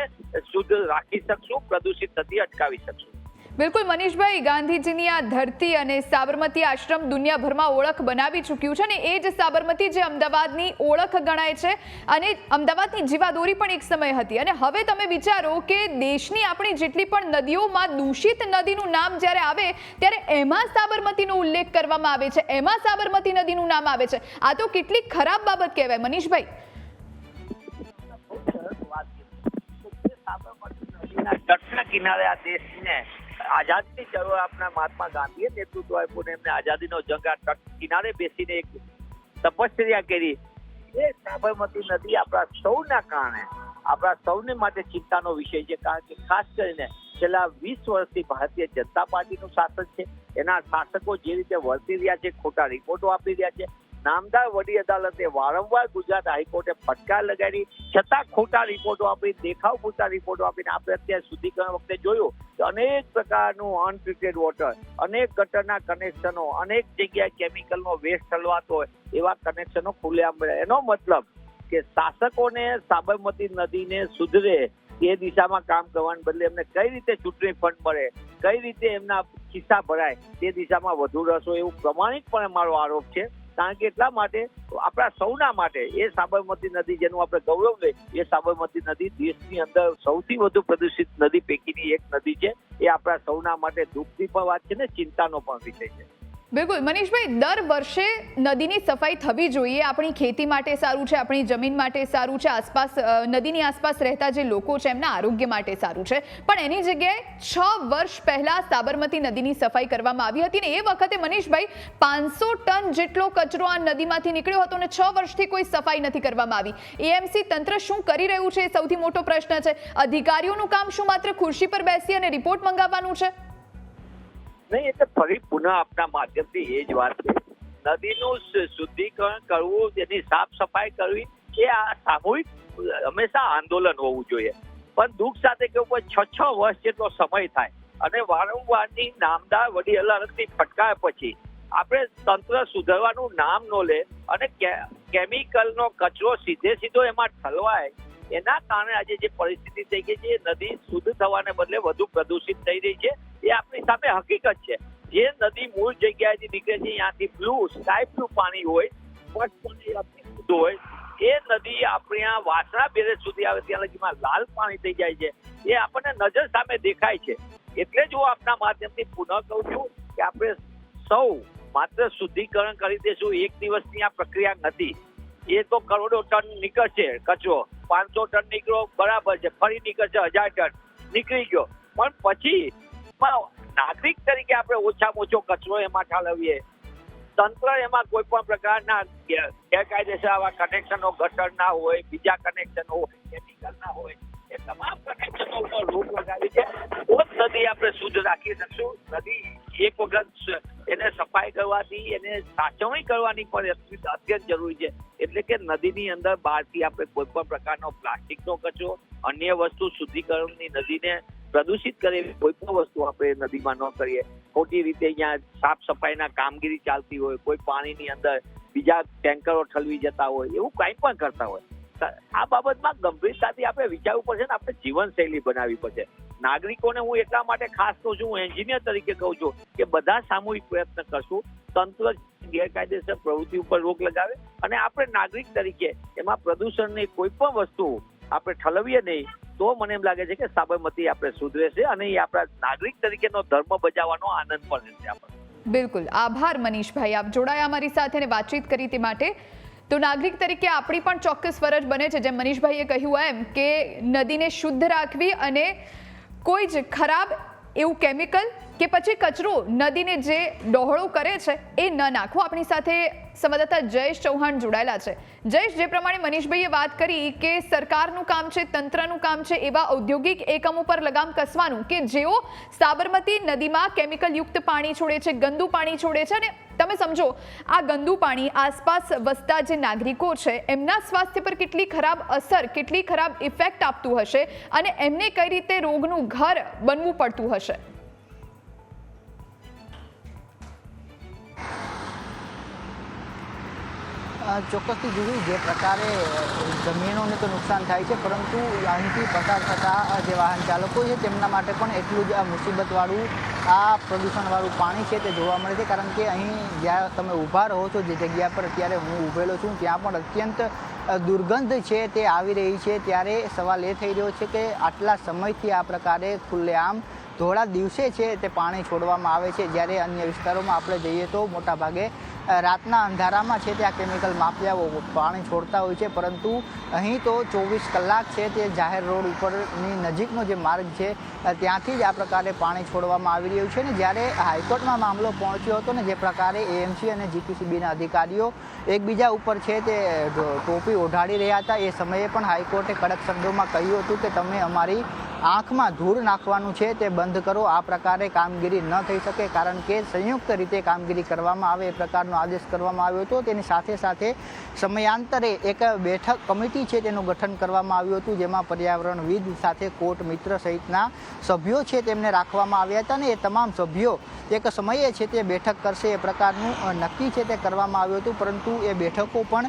શુદ્ધ રાખી શકશું, પ્રદૂષિત થતી અટકાવી શકશું. બિલકુલ મનીષભાઈ, ગાંધીજીની આ ધરતી અને સાબરમતી આશ્રમ દુનિયાભરમાં ઓળખ બનાવી ચૂક્યું છે અને એ જ સાબરમતી જે અમદાવાદની ઓળખ ગણાય છે અને અમદાવાદની જીવાદોરી પણ એક સમય હતી. અને હવે તમે વિચારો કે દેશની આપણી જેટલી પણ નદીઓમાં દૂષિત નદીનું નામ જ્યારે આવે ત્યારે એમાં સાબરમતીનો ઉલ્લેખ કરવામાં આવે છે, એમાં સાબરમતી નદીનું નામ આવે છે. આ તો કેટલી ખરાબ બાબત કહેવાય મનીષભાઈ. સાબરમતી નદીના તટના કિનારે આ દેશને આઝાદીની ચળવળ આપના મહાત્મા ગાંધીએ નેતૃત્વ આપ્યું, એમને આઝાદીનો જંગ આ તટ કિનારે બેસીને એક તપશ્ચર્યા કરી. એ સાબરમતી નદી આપણા સૌના કારણે, આપણા સૌને માટે ચિંતાનો વિષય છે, કારણ કે ખાસ કરીને છેલ્લા 20 વર્ષથી ભારતીય જનતા પાર્ટીનું શાસન છે. એના શાસકો જે રીતે વર્તી રહ્યા છે, ખોટા રિપોર્ટો આપી રહ્યા છે. નામદાર વડી અદાલતે વારંવાર ગુજરાત હાઈકોર્ટે ફટકાર લગાડી છતાં ખોટા રિપોર્ટો આપી, દેખાવ પૂરતા રિપોર્ટો આપીને આપણે અત્યાર શુદ્ધિકરણ વખતે જોયું કે અનેક પ્રકારનું અનટ્રીટેડ વોટર, અનેક ગટરના કનેક્શનો, અનેક જગ્યાએ કેમિકલનો વેસ્ટ ઠલવાતો હોય એવા કનેક્શનો ખુલ્લેઆમ મળ્યા. એનો મતલબ કે શાસકોને સાબરમતી નદીને સુધરે એ દિશામાં કામ કરવાને બદલે એમને કઈ રીતે ચૂંટણી ફંડ મળે, કઈ રીતે એમના ખિસ્સા ભરાય તે દિશામાં વધુ રસ હોય એવું પ્રમાણિકપણે મારો આરોપ છે. કારણ કે એટલા માટે આપણા સૌના માટે એ સાબરમતી નદી જેનું આપણે ગૌરવ લઈએ, એ સાબરમતી નદી દેશની અંદર સૌથી વધુ પ્રદૂષિત નદી પૈકીની એક નદી છે. એ આપણા સૌના માટે દુઃખની પણ વાત છે ને ચિંતાનો પણ વિષય છે. બિલકુલ મનીષભાઈ, દર વર્ષે નદીની સફાઈ થવી જોઈએ. આપણી ખેતી માટે સારું છે, આપણી જમીન માટે સારું છે, આસપાસ નદીની આસપાસ રહેતા જે લોકો છે એમના આરોગ્ય માટે સારું છે. પણ એની જગ્યાએ 6 વર્ષ પહેલા સાબરમતી નદીની સફાઈ કરવામાં આવી હતી ને એ વખતે મનીષભાઈ 500 ટન જેટલો કચરો આ નદીમાંથી નીકળ્યો હતો અને 6 વર્ષથી કોઈ સફાઈ નથી કરવામાં આવી. એએમસી તંત્ર શું કરી રહ્યું છે એ સૌથી મોટો પ્રશ્ન છે. અધિકારીઓનું કામ શું માત્ર ખુરશી પર બેસી અને રિપોર્ટ મંગાવવાનું છે? નહીં, એટલે ફરી પુનઃ આપના માધ્યમથી એ જ વાત છે. નદીનું શુદ્ધિકરણ કરવું, એની સાફ સફાઈ કરવી એ આ સામૂહિક હંમેશા આંદોલન હોવું જોઈએ. પણ દુઃખ સાથે કેવું 6 વર્ષ જેટલો સમય થાય અને વારંવારની નામદાર વડી અદાલતની ફટકાર પછી આપણે તંત્ર સુધરવાનું નામ ન લે અને કેમિકલનો કચરો સીધો એમાં ઠલવાય, એના કારણે આજે જે પરિસ્થિતિ થઈ ગઈ છે એ નદી શુદ્ધ થવાને બદલે વધુ પ્રદૂષિત થઈ રહી છે. એ આપણી સામે હકીકત છે. જે નદી મૂળ જગ્યાએથી નીકળે છે ત્યાંથી સ્કાય બ્લુ પાણી હોય, શુદ્ધ હોય, એ નદી આપણે આ વાસણા બેરેજ સુધી આવે ત્યાં લગીમાં લાલ પાણી થઈ જાય છે. એ આપણને નજર સામે દેખાય છે. એટલે જ હું આપના માધ્યમથી પુનઃ કહું છું કે આપણે સૌ માત્ર શુદ્ધિકરણ કરી દેશું, એક દિવસની આ પ્રક્રિયા નથી. એ તો કરોડો ટન નીકળશે કચરો, 500 ટન નીકળ્યો બરાબર છે, ફરી નીકળશે 1000 ટન, નીકળી ગયો. પણ પછી નાગરિક તરીકે આપણે ઓછામાં ઓછો કચરો એમાં ઠાલવીએ. તંત્ર એમાં કોઈ પણ પ્રકારના ગેરકાયદેસર આવા કનેક્શનો ગટરના હોય, બીજા કનેક્શનો હોય, કેમિકલના હોય, એ તમામ કનેક્શનો ઉપર રોક લગાવી છે. તો જ નદી આપણે શુદ્ધ રાખી શકશું. નદી એક વખત એને સફાઈ કરવાથી, એને સાચવણી કરવાની પણ અત્યંત જરૂરી છે. એટલે કે નદીની અંદર બહારથી આપણે કોઈ પણ પ્રકારનો પ્લાસ્ટિકનો કચરો, અન્ય વસ્તુ શુદ્ધિકરણની નદીને પ્રદૂષિત કરે એવી કોઈ પણ વસ્તુ આપણે નદીમાં ન કરીએ. ખોટી રીતે અહીંયા સાફ સફાઈના કામગીરી ચાલતી હોય, કોઈ પાણીની અંદર બીજા ટેન્કરો ઠલવી જતા હોય, એવું કંઈ પણ કરતા હોય, આ બાબતમાં ગંભીરતાથી આપણે વિચારવું પડશે ને આપણે જીવનશૈલી બનાવવી પડશે. નાગરિકોને હું એટલા માટે ખાસ કહું છું, હું એન્જિનિયર તરીકે કહું છું કે બધા સામૂહિક પ્રયત્ન કરશું. તંત્ર ગેરકાયદેસર પ્રવૃત્તિ ઉપર રોક લગાવે અને આપણે નાગરિક તરીકે એમાં પ્રદૂષણની કોઈ પણ વસ્તુ આપણે ઠલવીએ નહીં, તો મને એમ લાગે છે કે સાબરમતી આપણે સુધરે છે અને એ આપણા નાગરિક તરીકેનો ધર્મ બજાવવાનો આનંદ પણ રહેશે આપણને. બિલકુલ, આભાર મનીષભાઈ, આપ જોડાયા અમારી સાથે અને વાતચીત કરી તે માટે. તો નાગરિક તરીકે આપણી પણ ચોક્કસ ફરજ બને છે, જેમ મનીષભાઈએ કહ્યું એમ, કે નદીને શુદ્ધ રાખવી અને કોઈ જ ખરાબ એવું કેમિકલ કે પછી કચરો નદીને જે ડહોળો કરે છે એ ન નાખવો. આપણી સાથે સંવાદદાતા જયેશ ચૌહાણ જોડાયેલા છે. જયેશ, જે પ્રમાણે મનીષભાઈએ વાત કરી કે સરકારનું કામ છે, તંત્રનું કામ છે એવા ઔદ્યોગિક એકમો પર લગામ કસવાનું કે જેઓ સાબરમતી નદીમાં કેમિકલયુક્ત પાણી છોડે છે, ગંદુ પાણી છોડે છે. અને તમે સમજો, આ ગંદુ પાણી આસપાસ વસતા જે નાગરિકો છે એમના સ્વાસ્થ્ય પર કેટલી ખરાબ અસર, કેટલી ખરાબ ઇફેક્ટ આપતું હશે અને એમને કઈ રીતે રોગનું ઘર બનવું પડતું હશે. ચોક્કસથી જોયું જે પ્રકારે જમીનોને તો નુકસાન થાય છે, પરંતુ અહીંથી પસાર થતા જે વાહન ચાલકો છે તેમના માટે પણ એટલું જ મુસીબતવાળું આ પ્રદૂષણવાળું પાણી છે તે જોવા મળે છે. કારણ કે અહીં જ્યાં તમે ઊભા રહો છો, જે જગ્યા પર અત્યારે હું ઊભેલો છું, ત્યાં પણ અત્યંત દુર્ગંધ છે તે આવી રહી છે. ત્યારે સવાલ એ થઈ રહ્યો છે કે આટલા સમયથી આ પ્રકારે ખુલ્લેઆમ ધોળા દિવસે છે તે પાણી છોડવામાં આવે છે, જ્યારે અન્ય વિસ્તારોમાં આપણે જઈએ તો મોટાભાગે રાતના અંધારામાં છે તે આ કેમિકલ માફિયાઓ પાણી છોડતા હોય છે. પરંતુ અહીં તો 24 કલાક છે તે જાહેર રોડ ઉપરની નજીકનો જે માર્ગ છે ત્યાંથી જ આ પ્રકારે પાણી છોડવામાં આવી રહ્યું છે. ને જ્યારે હાઈકોર્ટમાં મામલો પહોંચ્યો હતો ને જે પ્રકારે એએમસી અને જીપીસીબીના અધિકારીઓ એકબીજા ઉપર છે તે ટોપી ઓઢાડી રહ્યા હતા, એ સમયે પણ હાઈકોર્ટે કડક શબ્દોમાં કહ્યું હતું કે તમે અમારી આંખમાં ધૂળ નાખવાનું છે તે બંધ કરો. આ પ્રકારે કામગીરી ન થઈ શકે, કારણ કે સંયુક્ત રીતે કામગીરી કરવામાં આવે એ પ્રકારનો આદેશ કરવામાં આવ્યો હતો. તેની સાથે સાથે સમયાંતરે એક બેઠક કમિટી છે તેનું ગઠન કરવામાં આવ્યું હતું, જેમાં પર્યાવરણવિદ સાથે કોર્ટ મિત્ર સહિતના સભ્યો છે તેમને રાખવામાં આવ્યા હતા. અને એ તમામ સભ્યો એક સમયે છે તે બેઠક કરશે એ પ્રકારનું નક્કી છે તે કરવામાં આવ્યું હતું, પરંતુ એ બેઠકો પણ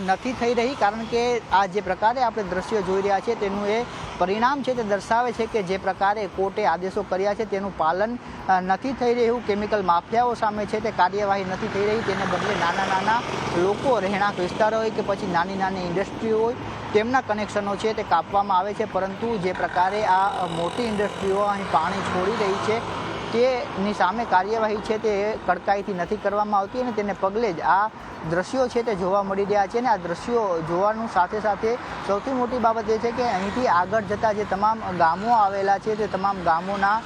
નથી થઈ રહી. કારણ કે આ જે પ્રકારે આપણે દ્રશ્ય જોઈ રહ્યા છે તેનું એ પરિણામ છે તે દર્શાવે છે કે જે પ્રકારે કોર્ટે આદેશો કર્યા છે તેનું પાલન નથી થઈ રહ્યું. કેમિકલ માફિયાઓ સામે છે તે કાર્યવાહી નથી થઈ રહી, તેને બદલે નાના નાના લોકો, રહેણાંક વિસ્તારો હોય કે પછી નાની નાની ઇન્ડસ્ટ્રીઓ હોય તેમના કનેક્શનો છે તે કાપવામાં આવે છે. પરંતુ જે પ્રકારે આ મોટી ઇન્ડસ્ટ્રીઓ અહીં પાણી છોડી રહી છે તેની સામે કાર્યવાહી છે તે કડકાઈથી નથી કરવામાં આવતી, અને તેને પગલે જ આ દ્રશ્યો છે તે જોવા મળી રહ્યા છે. અને આ દ્રશ્યો જોવાનું સાથે સાથે સૌથી મોટી બાબત એ છે કે અહીંથી આગળ જતા જે તમામ ગામો આવેલા છે તે તમામ ગામોના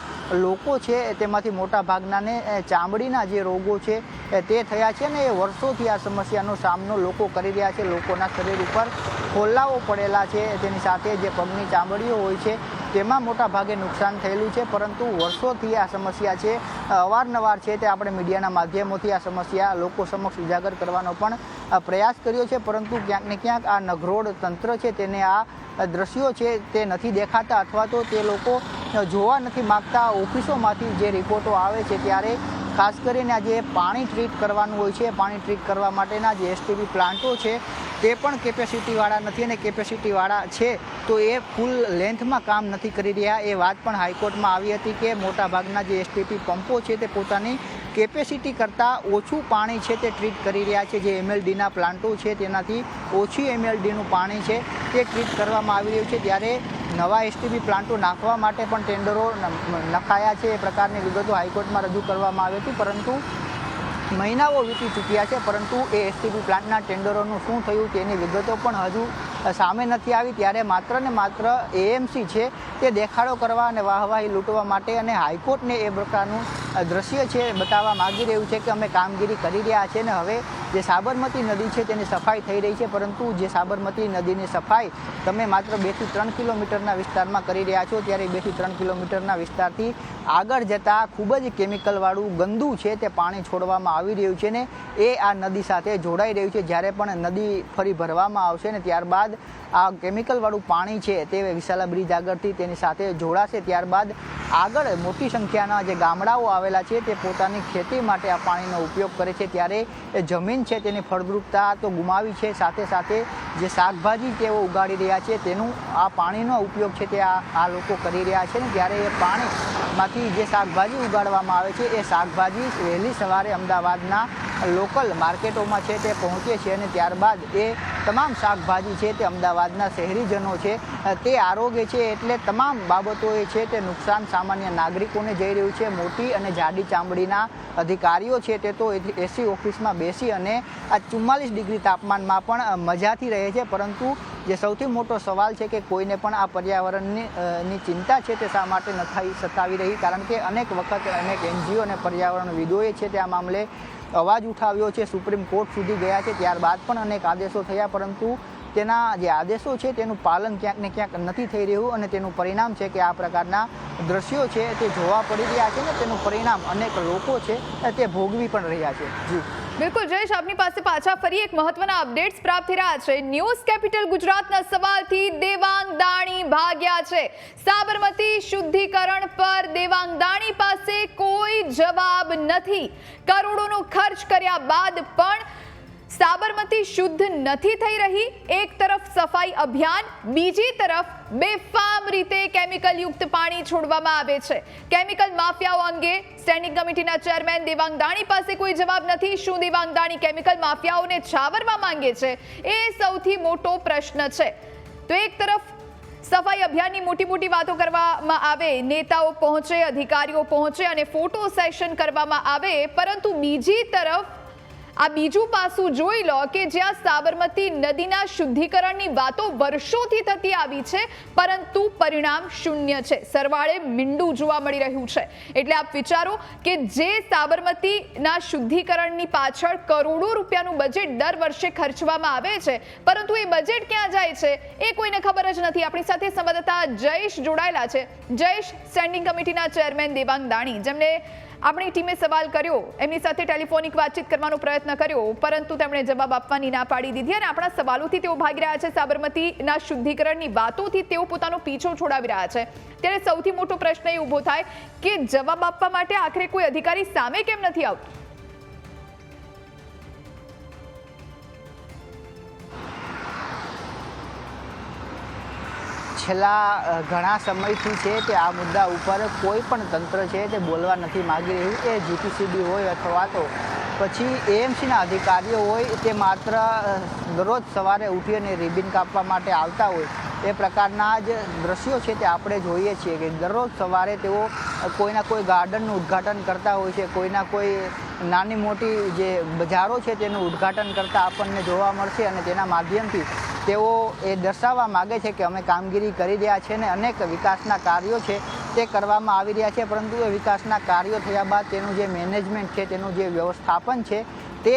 લોકો છે તેમાંથી મોટા ભાગનાને ચામડીના જે રોગો છે તે થયા છે, અને એ વર્ષોથી આ સમસ્યાનો સામનો લોકો કરી રહ્યા છે. લોકોના શરીર ઉપર ફોલ્લાઓ પડેલા છે, તેની સાથે જે પગની ચામડીઓ હોય છે તેમાં મોટા ભાગે નુકસાન થયેલું છે. પરંતુ વર્ષોથી આ સમસ્યા છે, અવારનવાર છે તે આપણે મીડિયાના માધ્યમોથી આ સમસ્યા લોકો સમક્ષ ઉજાગર કરવાનો પણ પ્રયાસ કર્યો છે, પરંતુ ક્યાંક ને ક્યાંક આ નગરોડ તંત્ર છે તેને આ દ્રશ્યો છે તે નથી દેખાતા, અથવા તો તે લોકો જોવા નથી માગતા. ઓફિસોમાંથી જે રિપોર્ટો આવે છે ત્યારે ખાસ કરીને આ જે પાણી ટ્રીટ કરવાનું હોય છે, પાણી ટ્રીટ કરવા માટેના જે એસટીપી પ્લાન્ટો છે તે પણ કેપેસિટીવાળા નથી, અને કેપેસિટીવાળા છે તો એ ફૂલ લેન્થમાં કામ નથી કરી રહ્યા. એ વાત પણ હાઈકોર્ટમાં આવી હતી કે મોટાભાગના જે એસટીપી પંપો છે તે પોતાની કેપેસિટી કરતાં ઓછું પાણી છે તે ટ્રીટ કરી રહ્યા છે. જે એમએલડીના પ્લાન્ટો છે તેનાથી ઓછી એમએલડીનું પાણી છે તે ટ્રીટ કરવામાં આવી રહ્યું છે. ત્યારે નવા એસટીપી પ્લાન્ટો નાખવા માટે પણ ટેન્ડરો નખાયા છે એ પ્રકારની વિગતો હાઈકોર્ટમાં રજૂ કરવામાં આવી હતી, પરંતુ મહિનાઓ વીતી ચૂક્યા છે, પરંતુ એ એસટીપી પ્લાન્ટના ટેન્ડરોનું શું થયું તેની વિગતો પણ હજુ સામે નથી આવી. ત્યારે માત્ર ને માત્ર એએમસી છે તે દેખાડો કરવા અને વાહવાહી લૂંટવા માટે અને હાઈકોર્ટને એ પ્રકારનું દ્રશ્ય છે બતાવવા માગી રહ્યું છે કે અમે કામગીરી કરી રહ્યા છીએ, અને હવે જે સાબરમતી નદી છે તેની સફાઈ થઈ રહી છે, પરંતુ જે સાબરમતી નદીની સફાઈ તમે માત્ર 2 થી 3 કિલોમીટરના વિસ્તારમાં કરી રહ્યા છો, ત્યારે 2 થી 3 કિલોમીટરના વિસ્તારથી આગળ જતાં ખૂબ જ કેમિકલવાળું ગંદુ છે તે પાણી છોડવામાં આવી રહ્યું છે ને એ આ નદી સાથે જોડાઈ રહ્યું છે. જ્યારે પણ નદી ફરી ભરવામાં આવશે ને ત્યારબાદ આ કેમિકલવાળું પાણી છે તે વિશાલા બ્રિજ આગળથી તેની સાથે જોડાશે. ત્યારબાદ આગળ મોટી સંખ્યાના જે ગામડાઓ આવેલા છે તે પોતાની ખેતી માટે આ પાણીનો ઉપયોગ કરે છે, ત્યારે એ જમીન છે તેની ફળદ્રુપતા તો ગુમાવી છે, સાથે સાથે જે શાકભાજી તેઓ ઉગાડી રહ્યા છે તેનું આ પાણીનો ઉપયોગ છે તે આ લોકો કરી રહ્યા છે ને ત્યારે એ પાણીમાંથી જે શાકભાજી ઉગાડવામાં આવે છે એ શાકભાજી વહેલી સવારે અમદાવાદના લોકલ માર્કેટોમાં છે તે પહોંચે છે અને ત્યારબાદ એ તમામ શાકભાજી છે તે અમદાવાદના શહેરીજનો છે તે આરોગ્ય છે, એટલે તમામ બાબતો એ છે તે નુકસાન સામાન્ય નાગરિકોને જઈ રહ્યું છે. મોટી અને જાડી ચામડીના અધિકારીઓ છે તે તો એસી ઓફિસમાં બેસી અને આ 44 ડિગ્રી તાપમાનમાં પણ મજાથી રહે છે, પરંતુ જે સૌથી મોટો સવાલ છે કે કોઈને પણ આ પર્યાવરણની ચિંતા છે તે શા માટે નથી સતાવી રહી, કારણ કે અનેક વખત અનેક NGO અને પર્યાવરણવિદોએ છે તે આ મામલે અવાજ ઉઠાવ્યો છે, સુપ્રીમ કોર્ટ સુધી ગયા છે, ત્યારબાદ પણ અનેક આદેશો થયા, પરંતુ તેના જે આદેશો છે તેનું પાલન ક્યાંક ને ક્યાંક નથી થઈ રહ્યું અને તેનું પરિણામ છે કે આ પ્રકારના દ્રશ્યો છે તે જોવા પડી રહ્યા છે ને તેનું પરિણામ અનેક લોકો છે તે ભોગવી પણ રહ્યા છે. જી બિલકુલ જયેશ, આપની પાસે પાછા ફરી એક મહત્વના અપડેટ્સ પ્રાપ્ત થઈ રહ્યા છે. ન્યૂઝ કેપિટલ ગુજરાતના સવાલથી દેવાંગ દાણી ભાગ્યા છે. સાબરમતી શુદ્ધિકરણ પર દેવાંગ દાણી પાસે કોઈ જવાબ નથી. કરોડોનો ખર્ચ કર્યા બાદ પણ સાબરમતી શુદ્ધ નથી થઈ રહી. એક તરફ સફાઈ અભિયાન, બીજી તરફ બેફામ રીતે કેમિકલ યુક્ત પાણી છોડવામાં આવે છે. કેમિકલ માફિયાઓ અંગે સ્ટેન્ડિંગ કમિટીના ચેરમેન દેવાંગ દાણી પાસે કોઈ જવાબ નથી. શું દેવાંગ દાણી કેમિકલ માફિયાઓને છાવરવા માંગે છે? એ સૌથી મોટો પ્રશ્ન છે. તો એક તરફ સફાઈ અભિયાનની મોટી વાતો કરવામાં આવે, નેતાઓ પહોંચે, અધિકારીઓ પહોંચે અને ફોટો સેશન કરવામાં આવે, પરંતુ બીજી તરફ આ બીજું પાસું જોઈ લો કે જ્યાં સાબરમતી નદીના શુદ્ધિકરણની વાતો વર્ષોથી થતી આવી છે, પરંતુ પરિણામ શૂન્ય છે. સરવાળે મીંડું જોવા મળી રહ્યું છે. એટલે આપ વિચારો કે જે સાબરમતીના શુદ્ધિકરણની પાછળ કરોડો રૂપિયાનું બજેટ દર વર્ષે ખર્ચવામાં આવે છે, પરંતુ એ બજેટ ક્યાં જાય છે એ કોઈને ખબર જ નથી. આપણી સાથે સંવાદદાતા જયેશ જોડાયેલા છે. જયેશ, સ્ટેન્ડિંગ કમિટીના ચેરમેન દેવાંગ દાણી, જેમને આપણી ટીમે સવાલ કર્યો, એમની સાથે ટેલિફોનિક વાતચીત કરવાનો પ્રયત્ન કર્યો, પરંતુ તેમણે જવાબ આપવાની ના પાડી દીધી અને આપણા સવાલોથી તેઓ ભાગી રહ્યા છે. સાબરમતીના શુદ્ધિકરણની વાતોથી તેઓ પોતાનો પીછો છોડાવી રહ્યા છે. ત્યારે સૌથી મોટો પ્રશ્ન એ ઊભો થાય કે જવાબ આપવા માટે આખરે કોઈ અધિકારી સામે કેમ નથી આવતું? છેલ્લા ઘણા સમયથી છે તે આ મુદ્દા ઉપર કોઈ પણ તંત્ર છે તે બોલવા નથી માગી રહ્યું. એ GPCB હોય અથવા તો પછી AMCના અધિકારીઓ હોય, તે માત્ર દરરોજ સવારે ઉઠી અને રિબિન કાપવા માટે આવતા હોય એ પ્રકારના જ દ્રશ્યો છે તે આપણે જોઈએ છીએ કે દરરોજ સવારે તેઓ કોઈના કોઈ ગાર્ડનનું ઉદ્ઘાટન કરતા હોય છે, કોઈના કોઈ નાની મોટી જે બજારો છે તેનું ઉદ્ઘાટન કરતા આપણને જોવા મળશે અને તેના માધ્યમથી તેઓ એ દર્શાવવા માગે છે કે અમે કામગીરી કરી રહ્યા છે ને અનેક વિકાસના કાર્યો છે તે કરવામાં આવી રહ્યા છે, પરંતુ એ વિકાસના કાર્યો થયા બાદ તેનું જે મેનેજમેન્ટ છે, તેનું જે વ્યવસ્થાપન છે તે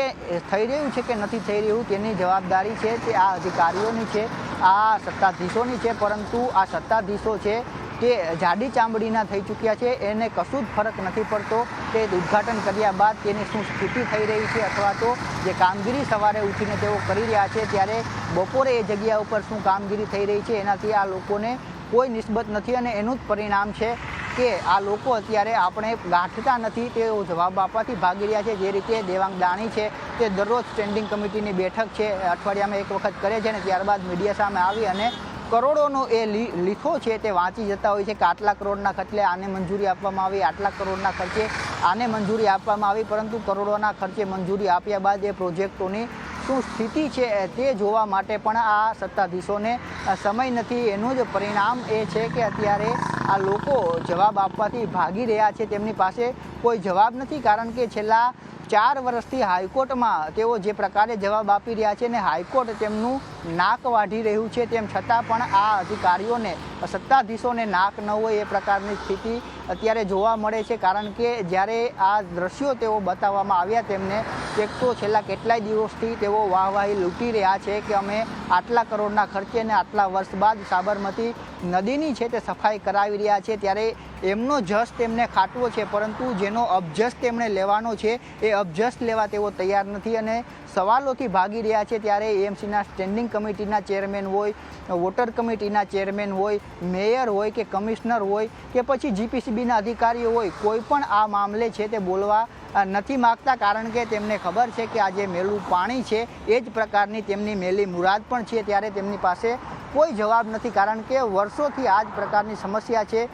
થઈ રહ્યું છે કે નથી થઈ રહ્યું તેની જવાબદારી છે તે આ અધિકારીઓની છે, આ સત્તાધીશોની છે. પરંતુ આ સત્તાધીશો છે તે જાડી ચામડીના થઈ ચૂક્યા છે, એને કશું જ ફરક નથી પડતો તે ઉદ્ઘાટન કર્યા બાદ તેની શું સ્થિતિ થઈ રહી છે અથવા તો જે કામગીરી સવારે ઉઠીને તેઓ કરી રહ્યા છે ત્યારે બપોરે એ જગ્યા ઉપર શું કામગીરી થઈ રહી છે એનાથી આ લોકોને કોઈ નિસ્બત નથી અને એનું જ પરિણામ છે કે આ લોકો અત્યારે આપણે ગાંઠતા નથી, તેઓ જવાબ આપવાથી ભાગી રહ્યા છે. જે રીતે દેવાંગ દાણી છે તે દરરોજ સ્ટેન્ડિંગ કમિટીની બેઠક છે અઠવાડિયામાં એક વખત કરે છે અને ત્યારબાદ મીડિયા સામે આવી અને કરોડોનો એ લીખો છે તે વાંચી જતા હોય છે કે આટલા કરોડના ખર્ચે આને મંજૂરી આપવામાં આવી, આટલા કરોડના ખર્ચે આને મંજૂરી આપવામાં આવી, પરંતુ કરોડોના ખર્ચે મંજૂરી આપ્યા બાદ એ પ્રોજેક્ટોની શું સ્થિતિ છે તે જોવા માટે પણ આ સત્તાધીશોને સમય નથી. એનું જ પરિણામ એ છે કે અત્યારે આ લોકો જવાબ આપવાથી ભાગી રહ્યા છે, તેમની પાસે કોઈ જવાબ નથી, કારણ કે છેલ્લા 4 વર્ષથી હાઈકોર્ટમાં તેઓ જે પ્રકારે જવાબ આપી રહ્યા છે અને હાઈકોર્ટ તેમનું નાક વાઢી રહ્યું છે, તેમ છતાં પણ આ અધિકારીઓને સત્તાધીશોને નાક ન હોય એ પ્રકારની સ્થિતિ અત્યારે જોવા મળે છે. કારણ કે જ્યારે આ દ્રશ્યો તેઓ બતાવવામાં આવ્યા તેમને એક તો છેલ્લા કેટલાય દિવસથી તેઓ વાહવાહી લૂંટી રહ્યા છે કે અમે આટલા કરોડના ખર્ચે અને આટલા વર્ષ બાદ સાબરમતી નદીની છે તે સફાઈ કરાવી રહ્યા છે, ત્યારે એમનો જસ તેમને ખાટવો છે, પરંતુ જેનો અબજસ તેમણે લેવાનો છે એ અબજસ લેવા તેઓ તૈયાર નથી અને સવાલોથી ભાગી રહ્યા છે. ત્યારે એએમસીના સ્ટેન્ડિંગ કમિટીના ચેરમેન હોય, વોટર કમિટીના ચેરમેન હોય, મેયર હોય કે કમિશનર હોય કે પછી જીપીસીબીના અધિકારીઓ હોય, કોઈ પણ આ મામલે છે તે બોલવા નથી માગતા. કારણ કે તેમને ખબર છે કે આ જે મેલું પાણી છે એ જ પ્રકારની તેમની મેલી મુરાદ પણ છે, ત્યારે તેમની પાસે કોઈ જવાબ નથી. કારણ કે વર્ષોથી આ જ પ્રકારની સમસ્યા છે.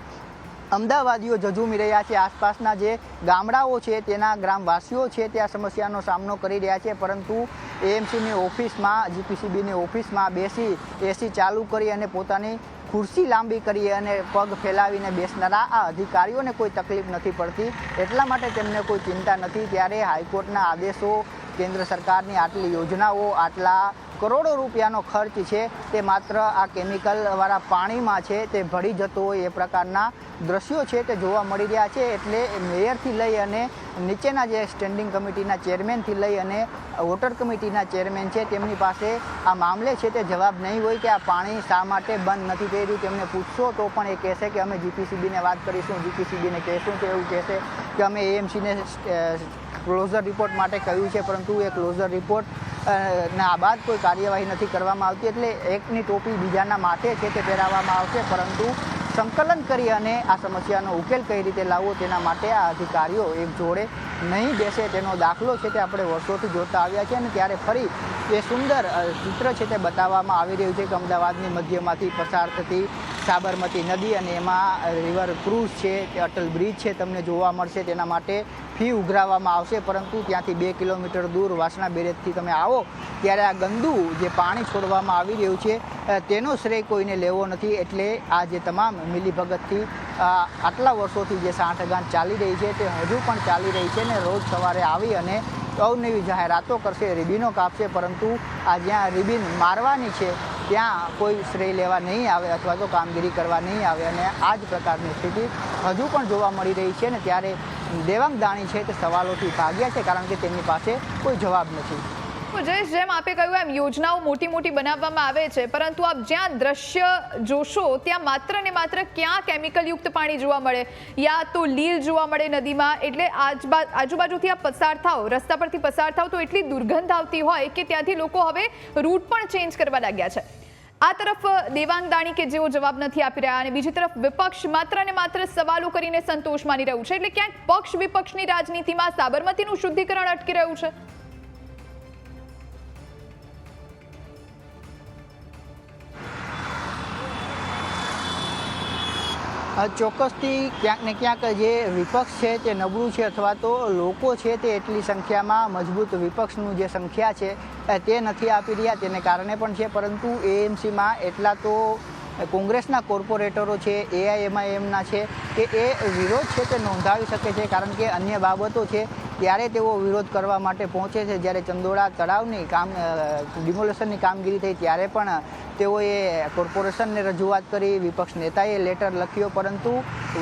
અમદાવાદીઓ ઝઝૂમી રહ્યા છે, આસપાસના જે ગામડાઓ છે તેના ગ્રામવાસીઓ છે તે આ સમસ્યાનો સામનો કરી રહ્યા છે, પરંતુ એએમસીની ઓફિસમાં, જીપીસીબીની ઓફિસમાં બેસી એસી ચાલુ કરી અને પોતાની ખુરશી લાંબી કરી અને પગ ફેલાવીને બેસનારા આ અધિકારીઓને કોઈ તકલીફ નથી પડતી, એટલા માટે તેમને કોઈ ચિંતા નથી. ત્યારે હાઈકોર્ટના આદેશો, કેન્દ્ર સરકારની આટલી યોજનાઓ, આટલા કરોડો રૂપિયાનો ખર્ચ છે તે માત્ર આ કેમિકલવાળા પાણીમાં છે તે ભળી જતો હોય એ પ્રકારના દ્રશ્યો છે તે જોવા મળી રહ્યા છે. એટલે મેયરથી લઈ અને નીચેના જે સ્ટેન્ડિંગ કમિટીના ચેરમેનથી લઈ અને વોટર કમિટીના ચેરમેન છે તેમની પાસે આ મામલે છે તે જવાબ નહીં હોય કે આ પાણી શા માટે બંધ નથી થઈ રહ્યું. તેમને પૂછશો તો પણ એ કહેશે કે અમે જીપીસીબીને વાત કરીશું, જીપીસીબીને કહેશું કે એવું કહેશે કે અમે એએમસીને ક્લોઝર રિપોર્ટ માટે કહ્યું છે, પરંતુ એ ક્લોઝર રિપોર્ટ ના બાદ કોઈ કાર્યવાહી નથી કરવામાં આવતી. એટલે એકની ટોપી બીજાના માથે છે તે પહેરાવવામાં આવશે, પરંતુ સંકલન કરી અને આ સમસ્યાનો ઉકેલ કઈ રીતે લાવવો તેના માટે આ અધિકારીઓ એક જોડે નહીં બેસે તેનો દાખલો છે તે આપણે વર્ષોથી જોતા આવ્યા છે. અને ત્યારે ફરી એ સુંદર ચિત્ર છે તે બતાવવામાં આવી રહ્યું છે કે અમદાવાદની મધ્યમાંથી પસાર થતી સાબરમતી નદી અને એમાં રિવર ક્રૂઝ છે, અટલ બ્રિજ છે તમને જોવા મળશે. તેના માટે ફી ઉઘરાવવામાં આવશે, પરંતુ ત્યાંથી 2 કિલોમીટર દૂર વાસણા બેરેજથી તમે આવો ત્યારે આ ગંદુ જે પાણી છોડવામાં આવી રહ્યું છે તેનો શ્રેય કોઈને લેવો નથી. એટલે આ જે તમામ મિલીભગતથી આટલા વર્ષોથી જે સાંઠગાંઠ ચાલી રહી છે તે હજુ પણ ચાલી રહી છે ને રોજ સવારે આવી અને અવનવી જાહેરાતો કરશે, રિબીનો કાપશે, પરંતુ આ જ્યાં રિબીન મારવાની છે ત્યાં કોઈ શ્રેય લેવા નહીં આવે અથવા તો કામગીરી કરવા નહીં આવે. અને આ જ પ્રકારની સ્થિતિ હજુ પણ જોવા મળી રહી છે ને ત્યારે દેવાંગ દાણી છે તે સવાલોથી ભાગ્યા છે, કારણ કે તેમની પાસે કોઈ જવાબ નથી. જયેશ, જેમ આપે કહ્યું એમ યોજનાઓ મોટી મોટી બનાવવામાં આવે છે, પરંતુ આપ જ્યાં દ્રશ્ય જોશો ત્યાં માત્ર ને માત્ર ક્યાં કેમિકલયુક્ત પાણી જોવા મળે, યા તો લીલ જોવા મળે નદીમાં. એટલે આજુબાજુથી આપ પસાર થાવ, રસ્તા પરથી પસાર થાવ તો એટલી દુર્ગંધ આવતી હોય કે ત્યાંથી લોકો હવે રૂટ પણ ચેન્જ કરવા લાગ્યા છે. આ તરફ દેવાંગ દાણી કે જેઓ જવાબ નથી આપી રહ્યા અને બીજી તરફ વિપક્ષ માત્ર ને માત્ર સવાલો કરીને સંતોષ માની રહ્યું છે. એટલે ક્યાંક પક્ષ વિપક્ષની રાજનીતિમાં સાબરમતીનું શુદ્ધિકરણ અટકી રહ્યું છે. ચોક્કસથી ક્યાંક ને ક્યાંક જે વિપક્ષ છે તે નબળું છે, અથવા તો લોકો છે તે એટલી સંખ્યામાં મજબૂત વિપક્ષનું જે સંખ્યા છે તે નથી આપી રહ્યા, તેને કારણે પણ છે. પરંતુ એએમસીમાં એટલા તો કોંગ્રેસના કોર્પોરેટરો છે, એઆઈએમઆઈએમના છે કે એ વિરોધ છે તે નોંધાવી શકે છે, કારણ કે અન્ય બાબતો છે ત્યારે તેઓ વિરોધ કરવા માટે પહોંચે છે. જ્યારે ચંદોળા તળાવની ડિમોલેશનની કામગીરી થઈ ત્યારે પણ તેઓએ કોર્પોરેશનને રજૂઆત કરી, વિપક્ષ નેતાએ લેટર લખ્યો, પરંતુ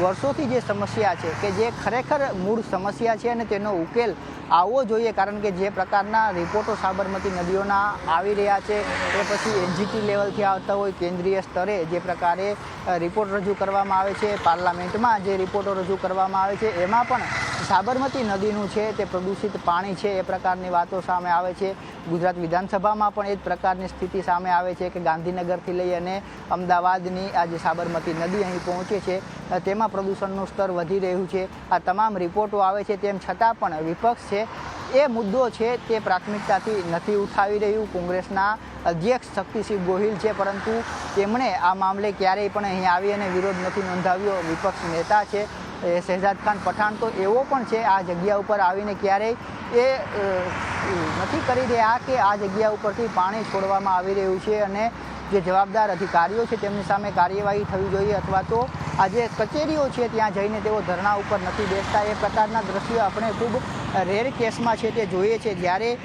વર્ષોથી જે સમસ્યા છે કે જે ખરેખર મૂળ સમસ્યા છે અને તેનો ઉકેલ આવવો જોઈએ. કારણ કે જે પ્રકારના રિપોર્ટો સાબરમતી નદીઓના આવી રહ્યા છે એ પછી એનજીટી લેવલથી આવતા હોય, કેન્દ્રીય સ્તરે જે પ્રકારે રિપોર્ટ રજૂ કરવામાં આવે છે, પાર્લામેન્ટમાં જે રિપોર્ટો રજૂ કરવામાં આવે છે, એમાં પણ સાબરમતી નદીનું છે તે પ્રદૂષિત પાણી છે એ પ્રકારની વાતો સામે આવે છે. ગુજરાત વિધાનસભામાં પણ એ જ પ્રકારની સ્થિતિ સામે આવે છે કે ગાંધીનગરથી લઈ અને અમદાવાદની આ જે સાબરમતી નદી અહીં પહોંચે છે તેમાં પ્રદૂષણનું સ્તર વધી રહ્યું છે. આ તમામ રિપોર્ટો આવે છે, તેમ છતાં પણ વિપક્ષ છે એ મુદ્દો છે તે પ્રાથમિકતાથી નથી ઉઠાવી રહ્યું. કોંગ્રેસના અધ્યક્ષ શક્તિસિંહ ગોહિલ છે, પરંતુ તેમણે આ મામલે ક્યારેય પણ અહીં આવી અને વિરોધ નથી નોંધાવ્યો. વિપક્ષ નેતા છે શહેજાદ ખાન પઠાણ તો એવો પણ છે આ જગ્યા ઉપર આવીને ક્યારેય એ નથી કરી રહ્યા કે આ જગ્યા ઉપરથી પાણી છોડવામાં આવી રહ્યું છે અને જે જવાબદાર અધિકારીઓ છે તેમની સામે કાર્યવાહી થવી જોઈએ, અથવા તો આ જે કચેરીઓ છે ત્યાં જઈને તેઓ ધરણા ઉપર નથી બેસતા. એ પ્રકારના દ્રશ્યો આપણે ખૂબ રેર કેસમાં છે તે જોઈએ છે. જ્યારે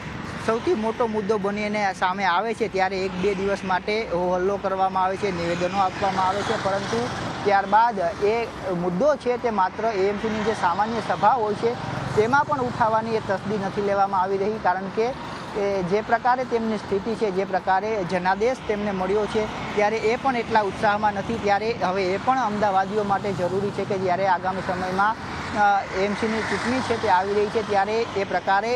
સૌથી મોટો મુદ્દો બનીને સામે આવે છે ત્યારે 1-2 દિવસ માટે હલ્લો કરવામાં આવે છે, નિવેદનો આપવામાં આવે છે, પરંતુ ત્યારબાદ એ મુદ્દો છે તે માત્ર એએમસીની જે સામાન્ય સભા હોય છે તેમાં પણ ઉઠાવવાની એ તસ્દી નથી લેવામાં આવી રહી. કારણ કે જે પ્રકારે તેમની સ્થિતિ છે, જે પ્રકારે જનાદેશ તેમને મળ્યો છે ત્યારે એ પણ એટલા ઉત્સાહમાં નથી. ત્યારે હવે એ પણ અમદાવાદીઓ માટે જરૂરી છે કે જ્યારે આગામી સમયમાં એએમસીની ચૂંટણી છે તે આવી રહી છે ત્યારે એ પ્રકારે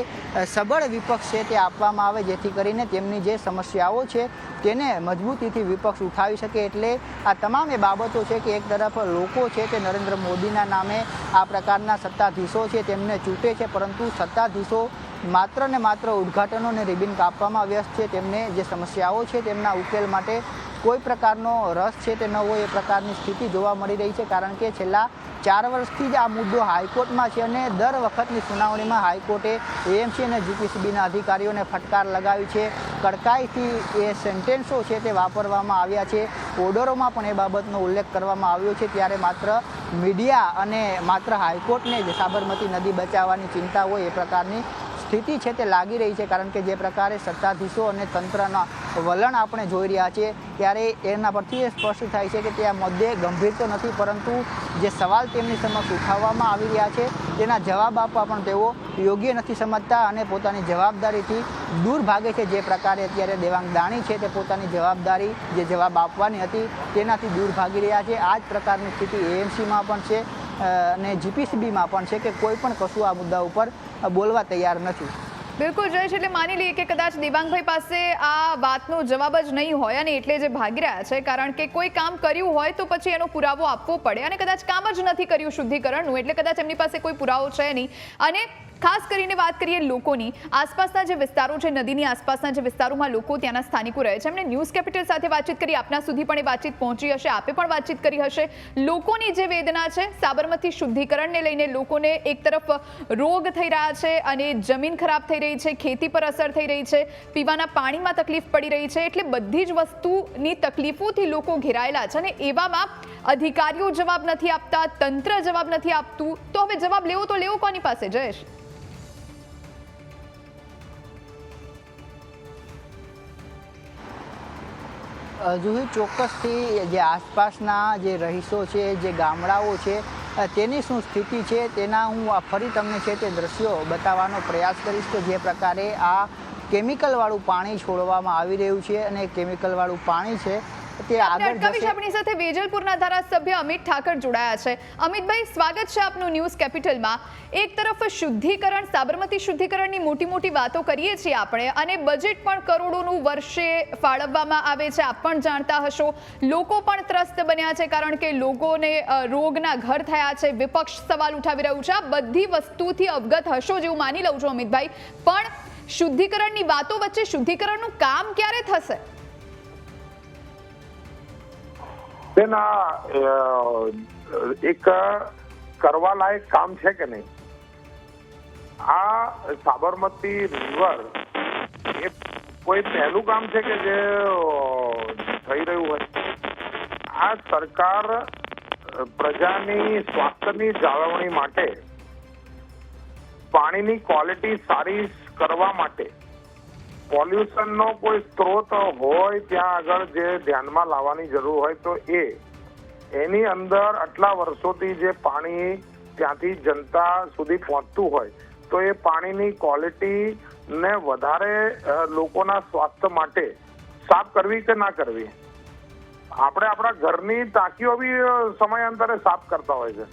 સબળ વિપક્ષ છે તે આપવામાં આવે, જેથી કરીને તેમની જે સમસ્યાઓ છે તેને મજબૂતીથી વિપક્ષ ઉઠાવી શકે. એટલે આ તમામ એ બાબતો છે કે એક તરફ લોકો છે તે નરેન્દ્ર મોદીના નામે આ પ્રકારના સત્તાધીશો છે તેમને ચૂંટે છે, પરંતુ સત્તાધીશો માત્ર ને માત્ર ઉદ્ઘાટનો અને રિબિન કાપવામાં વ્યસ્ત છે. તેમને જે સમસ્યાઓ છે તેમના ઉકેલ માટે કોઈ પ્રકારનો રસ છે તે ન હોય એ પ્રકારની સ્થિતિ જોવા મળી રહી છે. કારણ કે છેલ્લા 4 વર્ષથી જ આ મુદ્દો હાઈકોર્ટમાં છે અને દર વખતની સુનાવણીમાં હાઈકોર્ટે એએમસી અને જીપીસીબીના અધિકારીઓને ફટકાર લગાવી છે. કડકાઈથી એ સેન્ટેન્સો છે તે વાપરવામાં આવ્યા છે. ઓર્ડરોમાં પણ એ બાબતનો ઉલ્લેખ કરવામાં આવ્યો છે. ત્યારે માત્ર મીડિયા અને માત્ર હાઈકોર્ટને જ સાબરમતી નદી બચાવવાની ચિંતા હોય એ પ્રકારની સ્થિતિ છે તે લાગી રહી છે. કારણ કે જે પ્રકારે સત્તાધીશો અને તંત્રના વલણ આપણે જોઈ રહ્યા છીએ ત્યારે એના પરથી એ સ્પષ્ટ થાય છે કે તે આ મુદ્દે ગંભીર તો નથી, પરંતુ જે સવાલ તેમની સમક્ષ ઉઠાવવામાં આવી રહ્યા છે તેના જવાબ આપવા પણ તેઓ યોગ્ય નથી સમજતા અને પોતાની જવાબદારીથી દૂર ભાગે છે. જે પ્રકારે અત્યારે દેવાંગ દાણી છે તે પોતાની જવાબદારી જે જવાબ આપવાની હતી તેનાથી દૂર ભાગી રહ્યા છે. આ જ પ્રકારની સ્થિતિ એએમસીમાં પણ છે અને જીપીસીબીમાં પણ છે કે કોઈ પણ કશું આ મુદ્દા ઉપર બોલવા તૈયાર નથી. બિલકુલ જયેશ, એટલે માની લઈએ કે કદાચ દેવાંગભાઈ પાસે આ વાતનો જવાબ જ નહીં હોય અને એટલે જે ભાગી રહ્યા છે, કારણ કે કોઈ કામ કર્યું હોય તો પછી એનો પુરાવો આપવો પડે અને કદાચ કામ જ નથી કર્યું શુદ્ધિકરણનું, એટલે કદાચ એમની પાસે કોઈ પુરાવો છે નહીં. અને ખાસ કરીને વાત કરીએ લોકોની, આસપાસના જે વિસ્તારો છે, નદીની આસપાસના જે વિસ્તારોમાં લોકો ત્યાંના સ્થાનિકો રહે છે, એમણે ન્યૂઝ કેપિટલ સાથે વાતચીત કરી, આપના સુધી પણ એ વાતચીત પહોંચી હશે, આપે પણ વાતચીત કરી હશે. લોકોની જે વેદના છે સાબરમતી શુદ્ધિકરણને લઈને, લોકોને એક તરફ રોગ થઈ રહ્યા છે અને જમીન ખરાબ થઈ રહી છે, ખેતી પર અસર થઈ રહી છે, પીવાના પાણીમાં તકલીફ પડી રહી છે, એટલે બધી જ વસ્તુની તકલીફોથી લોકો ઘેરાયેલા છે અને એવામાં અધિકારીઓ જવાબ નથી આપતા, તંત્ર જવાબ નથી આપતું, તો હવે જવાબ લેવો તો લેવો કોની પાસે જયેશ? જુહી, ચોક્કસથી જે આસપાસના જે રહીશો છે, જે ગામડાઓ છે તેની શું સ્થિતિ છે તેના હું ફરી તમને છે તે દ્રશ્યો બતાવવાનો પ્રયાસ કરીશ કે જે પ્રકારે આ કેમિકલવાળું પાણી છોડવામાં આવી રહ્યું છે અને કેમિકલવાળું પાણી છે તે આગળ જશે. આપણી સાથે વેજલપુરના ધારાસભ્ય અમિત ઠાકર જોડાયા છે. અમિતભાઈ, સ્વાગત છે આપનું ન્યૂઝ કેપિટલમાં. એક તરફ શુદ્ધિકરણ, સાબરમતી શુદ્ધિકરણની મોટી વાતો કરીએ છીએ આપણે અને બજેટ પણ કરોડોનું વર્ષે ફાળવવામાં આવે છે, આપ પણ જાણતા હશો. લોકો પણ ત્રસ્ત બન્યા છે કારણ કે લોકોને રોગના ઘર થયા છે, વિપક્ષ સવાલ ઉઠાવી રહ્યું છે. આ બધી વસ્તુથી અવગત હશો જેવું માની લઉં છું અમિતભાઈ, પણ શુદ્ધિકરણની વાતો વચ્ચે શુદ્ધિકરણનું કામ ક્યારે થશે? એક કરવા લાયક કામ છે કે નહીં? આ સાબરમતી રિવર એ કોઈ પહેલું કામ છે કે જે થઈ રહ્યું હોય? આ સરકાર પ્રજાની સ્વાસ્થ્યની જાળવણી માટે, પાણીની ક્વોલિટી સારી કરવા માટે, પોલ્યુશનનો કોઈ સ્ત્રોત હોય ત્યાં આગળ જે ધ્યાનમાં લાવવાની જરૂર હોય તો એની અંદર આટલા વર્ષોથી જે પાણી ત્યાંથી જનતા સુધી પહોંચતું હોય તો એ પાણીની ક્વોલિટીને વધારે લોકોના સ્વાસ્થ્ય માટે સાફ કરવી કે ના કરવી? આપણે આપણા ઘરની ટાંકીઓ બી સમયાંતરે સાફ કરતા હોય છે.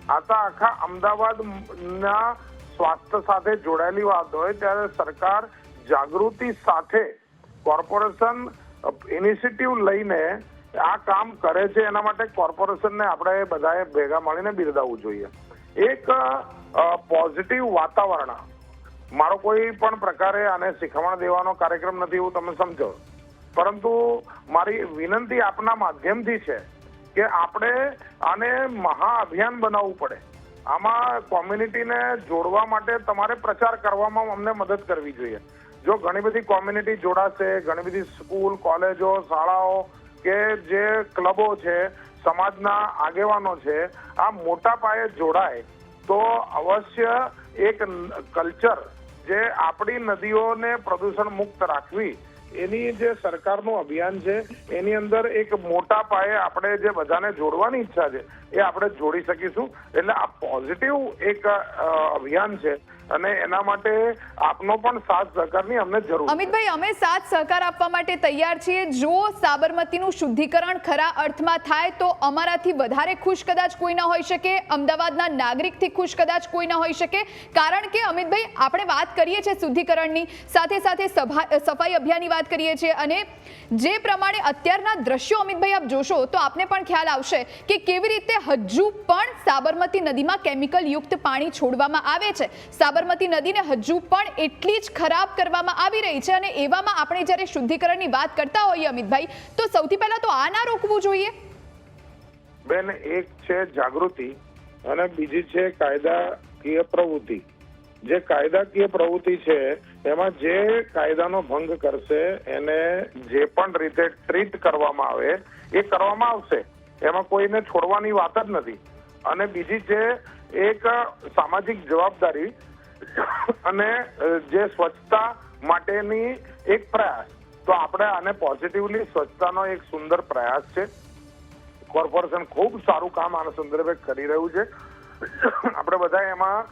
આ તો આખા અમદાવાદના સ્વાસ્થ્ય સાથે જોડાયેલી વાત હોય ત્યારે સરકાર જાગૃતિ સાથે, કોર્પોરેશન ઇનિશિયેટિવ લઈને આ કામ કરે છે. એના માટે કોર્પોરેશનને આપણે બધાએ ભેગા મળીને બિરદાવવું જોઈએ. એક પોઝિટિવ વાતાવરણ, મારો કોઈ પણ પ્રકારે આને શીખવાડ દેવાનો કાર્યક્રમ નથી એવું તમે સમજો, પરંતુ મારી વિનંતી આપના માધ્યમથી છે કે આપણે આને મહાઅભિયાન બનાવવું પડે. આમાં કોમ્યુનિટીને જોડવા માટે તમારે પ્રચાર કરવામાં અમને મદદ કરવી જોઈએ. જો ઘણી બધી કોમ્યુનિટી જોડાશે, ઘણી બધી સ્કૂલ, કોલેજો, શાળાઓ કે જે ક્લબો છે, સમાજના આગેવાનો છે, આ મોટા પાયે જોડાય તો અવશ્ય એક કલ્ચર જે આપણી નદીઓને પ્રદૂષણ મુક્ત રાખવી એની જે સરકારનું અભિયાન છે એની અંદર એક મોટા પાયે આપણે જે બધાને જોડવાની ઈચ્છા છે એ આપણે જોડી શકીશું. એટલે આ પોઝિટિવ એક અભિયાન છે અને એના માટે આપનો પણ સાથ સહકારની અમને જરૂર છે. અમિતભાઈ, અમે સાથ સહકાર આપવા માટે તૈયાર છીએ. જો સાબરમતીનું શુદ્ધિકરણ ખરા અર્થમાં થાય તો અમારાથી વધારે ખુશ કદાચ કોઈ ન હોઈ શકે, અમદાવાદના નાગરિકથી ખુશ કદાચ કોઈ ન હોઈ શકે. કારણ કે અમિતભાઈ, આપણે વાત કરીએ છીએ શુદ્ધિકરણની, સાથે સાથે સફાઈ અભિયાનની વાત કરીએ છીએ, અને જે પ્રમાણે અત્યારના દ્રશ્યો અમિતભાઈ આપ જોશો તો આપને પણ ખ્યાલ આવશે કે કેવી રીતે હજુ પણ સાબરમતી નદીમાં કેમિકલ યુક્ત પાણી છોડવામાં આવે છે. સાબરમતી નદીને હજુ પણ એટલી જ ખરાબ કરવામાં આવી રહી છે, અને એવામાં આપણે જ્યારે શુદ્ધિકરણની વાત કરતા હોઈએ અમિતભાઈ, તો સૌથી પહેલા તો આ ના રોકવું જોઈએ. બેન, એક છે જાગૃતિ અને બીજી છે કાયદાકીય પ્રવૃત્તિ. જે કાયદાકીય પ્રવૃત્તિ છે એમાં જે કાયદાનો ભંગ કરશે એને જે પણ રીતે ટ્રીટ કરવામાં આવે એ કરવામાં આવશે, એમાં કોઈને છોડવાની વાત જ નથી. અને બીજી છે એક સામાજિક જવાબદારી અને જે સ્વચ્છતા માટેની એક પ્રયાસ. તો આપણે આને પોઝિટિવલી સ્વચ્છતાનો એક સુંદર પ્રયાસ છે. કોર્પોરેશન ખૂબ સારું કામ આના સંદર્ભે કરી રહ્યું છે. આપણે બધા એમાં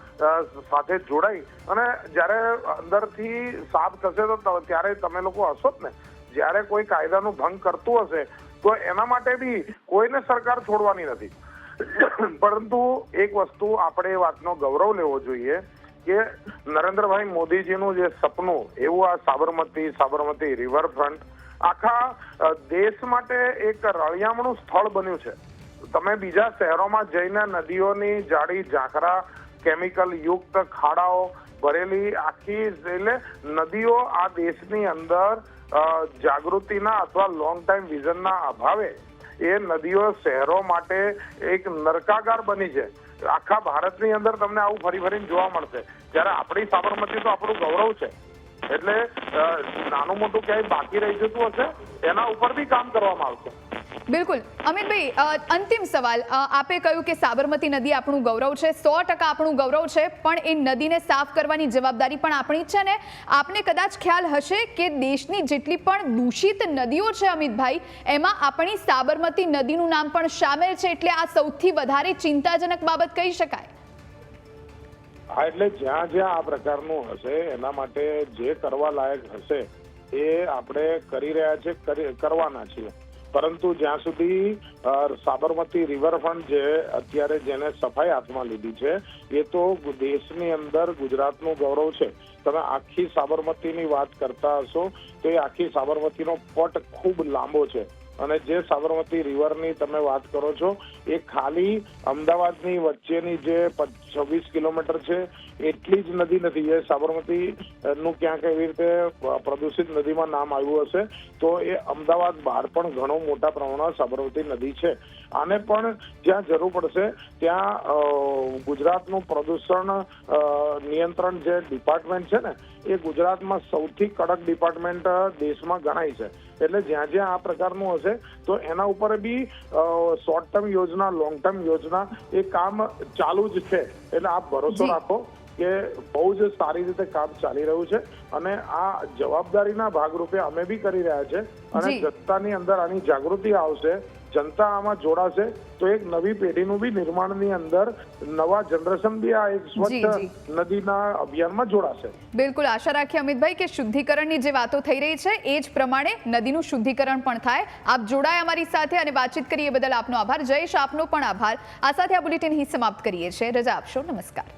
સાથે જોડાઈ અને જ્યારે અંદરથી સાફ થશે તો ત્યારે તમે લોકો હશો જ ને. જ્યારે કોઈ કાયદાનું ભંગ કરતું હશે તો એના માટે બી કોઈને સરકાર છોડવાની નથી. પરંતુ એક વસ્તુ આપણે એ વાતનો ગૌરવ લેવો જોઈએ કે નરેન્દ્રભાઈ મોદીજીનું જે સપનું એવું આ સાબરમતી રિવરફ્રન્ટ આખા દેશ માટે એક રળિયામણું સ્થળ બન્યું છે. તમે બીજા શહેરોમાં જઈને નદીઓની જાડી ઝાંખરા, કેમિકલ યુક્ત ખાડાઓ ભરેલી આખી એટલે નદીઓ આ દેશની અંદર જાગૃતિના અથવા લોંગ ટાઈમ વિઝનના અભાવે એ નદીઓ શહેરો માટે એક નરકાગાર બની છે. આખા ભારતની અંદર તમને આવું ફરી ફરીને જોવા મળશે. જ્યારે આપણી સાબરમતી તો આપણું ગૌરવ છે. એટલે નાનું મોટું ક્યાંય બાકી રહી જતું હશે એના ઉપર બી કામ કરવામાં આવશે. બિલકુલ. અમિતભાઈ, અંતિમ સવાલ. આપે કહ્યું કે સાબરમતી નદી આપણું ગૌરવ છે, 100% આપણું ગૌરવ છે, પણ એ નદીને સાફ કરવાની જવાબદારી પણ આપણી છે ને. આપને કદાચ ખ્યાલ હશે કે દેશની જેટલી પણ દૂષિત નદીઓ છે અમિતભાઈ, એમાં આપણી સાબરમતી નદીનું નામ પણ સામેલ છે. એટલે આ સૌથી વધારે ચિંતાજનક બાબત કહી શકાય. હા, એટલે જ્યાં જ્યાં આ પ્રકારનું હશે એના માટે જે કરવા લાયક હશે એ આપણે કરી રહ્યા છે, કરવાના છીએ. પરંતુ જ્યાં સુધી સાબરમતી રિવરફ્રન્ટ જે અત્યારે જેને સફાઈ હાથમાં લીધી છે એ તો દેશની અંદર ગુજરાતનું ગૌરવ છે. તમે આખી સાબરમતીની વાત કરતા હશો તો એ આખી સાબરમતીનો પટ ખૂબ લાંબો છે. અને જે સાબરમતી રિવરની તમે વાત કરો છો એ ખાલી અમદાવાદની વચ્ચેની જે 26 કિલોમીટર છે એટલી જ નદી નથી. એ સાબરમતી નું ક્યાંક એવી રીતે પ્રદૂષિત નદીમાં નામ આવ્યું હશે તો એ અમદાવાદ બહાર પણ ઘણો મોટા પ્રમાણમાં સાબરમતી નદી છે. આને પણ જ્યાં જરૂર પડશે ત્યાં ગુજરાતનું પ્રદૂષણ નિયંત્રણ જે ડિપાર્ટમેન્ટ છે ને એ ગુજરાતમાં સૌથી કડક ડિપાર્ટમેન્ટ દેશમાં ગણાય છે. એટલે જ્યાં જ્યાં આ પ્રકારનું હશે તો એના ઉપર બી શોર્ટ ટર્મ યોજના, લોંગ ટર્મ યોજના એ કામ ચાલુ જ છે. એટલે આપ ભરોસો રાખો કે બહુ જ સારી રીતે કામ ચાલી રહ્યું છે અને આ જવાબદારીના ભાગરૂપે અમે બી કરી રહ્યા છે. અને જનતાની અંદર આની જાગૃતિ આવશે, જનતા આમાં જોડાશે તો એક નવી પેઢીનું બી નિર્માણની અંદર નવા જનરેશન બી આ એક સ્વચ્છ નદીના અભિયાનમાં જોડાશે. બિલકુલ. આશા રાખીએ અમિતભાઈ કે શુદ્ધિકરણની જે વાતો થઈ રહી છે એ જ પ્રમાણે નદીનું શુદ્ધિકરણ પણ થાય. આપ જોડાયા અમારી સાથે અને વાતચીત કરીએ બદલ આપનો આભાર. જયેશ, આપનો પણ આભાર. આ સાથે આ બુલેટિન અહીં સમાપ્ત કરીએ છીએ. રજા આપશો. નમસ્કાર.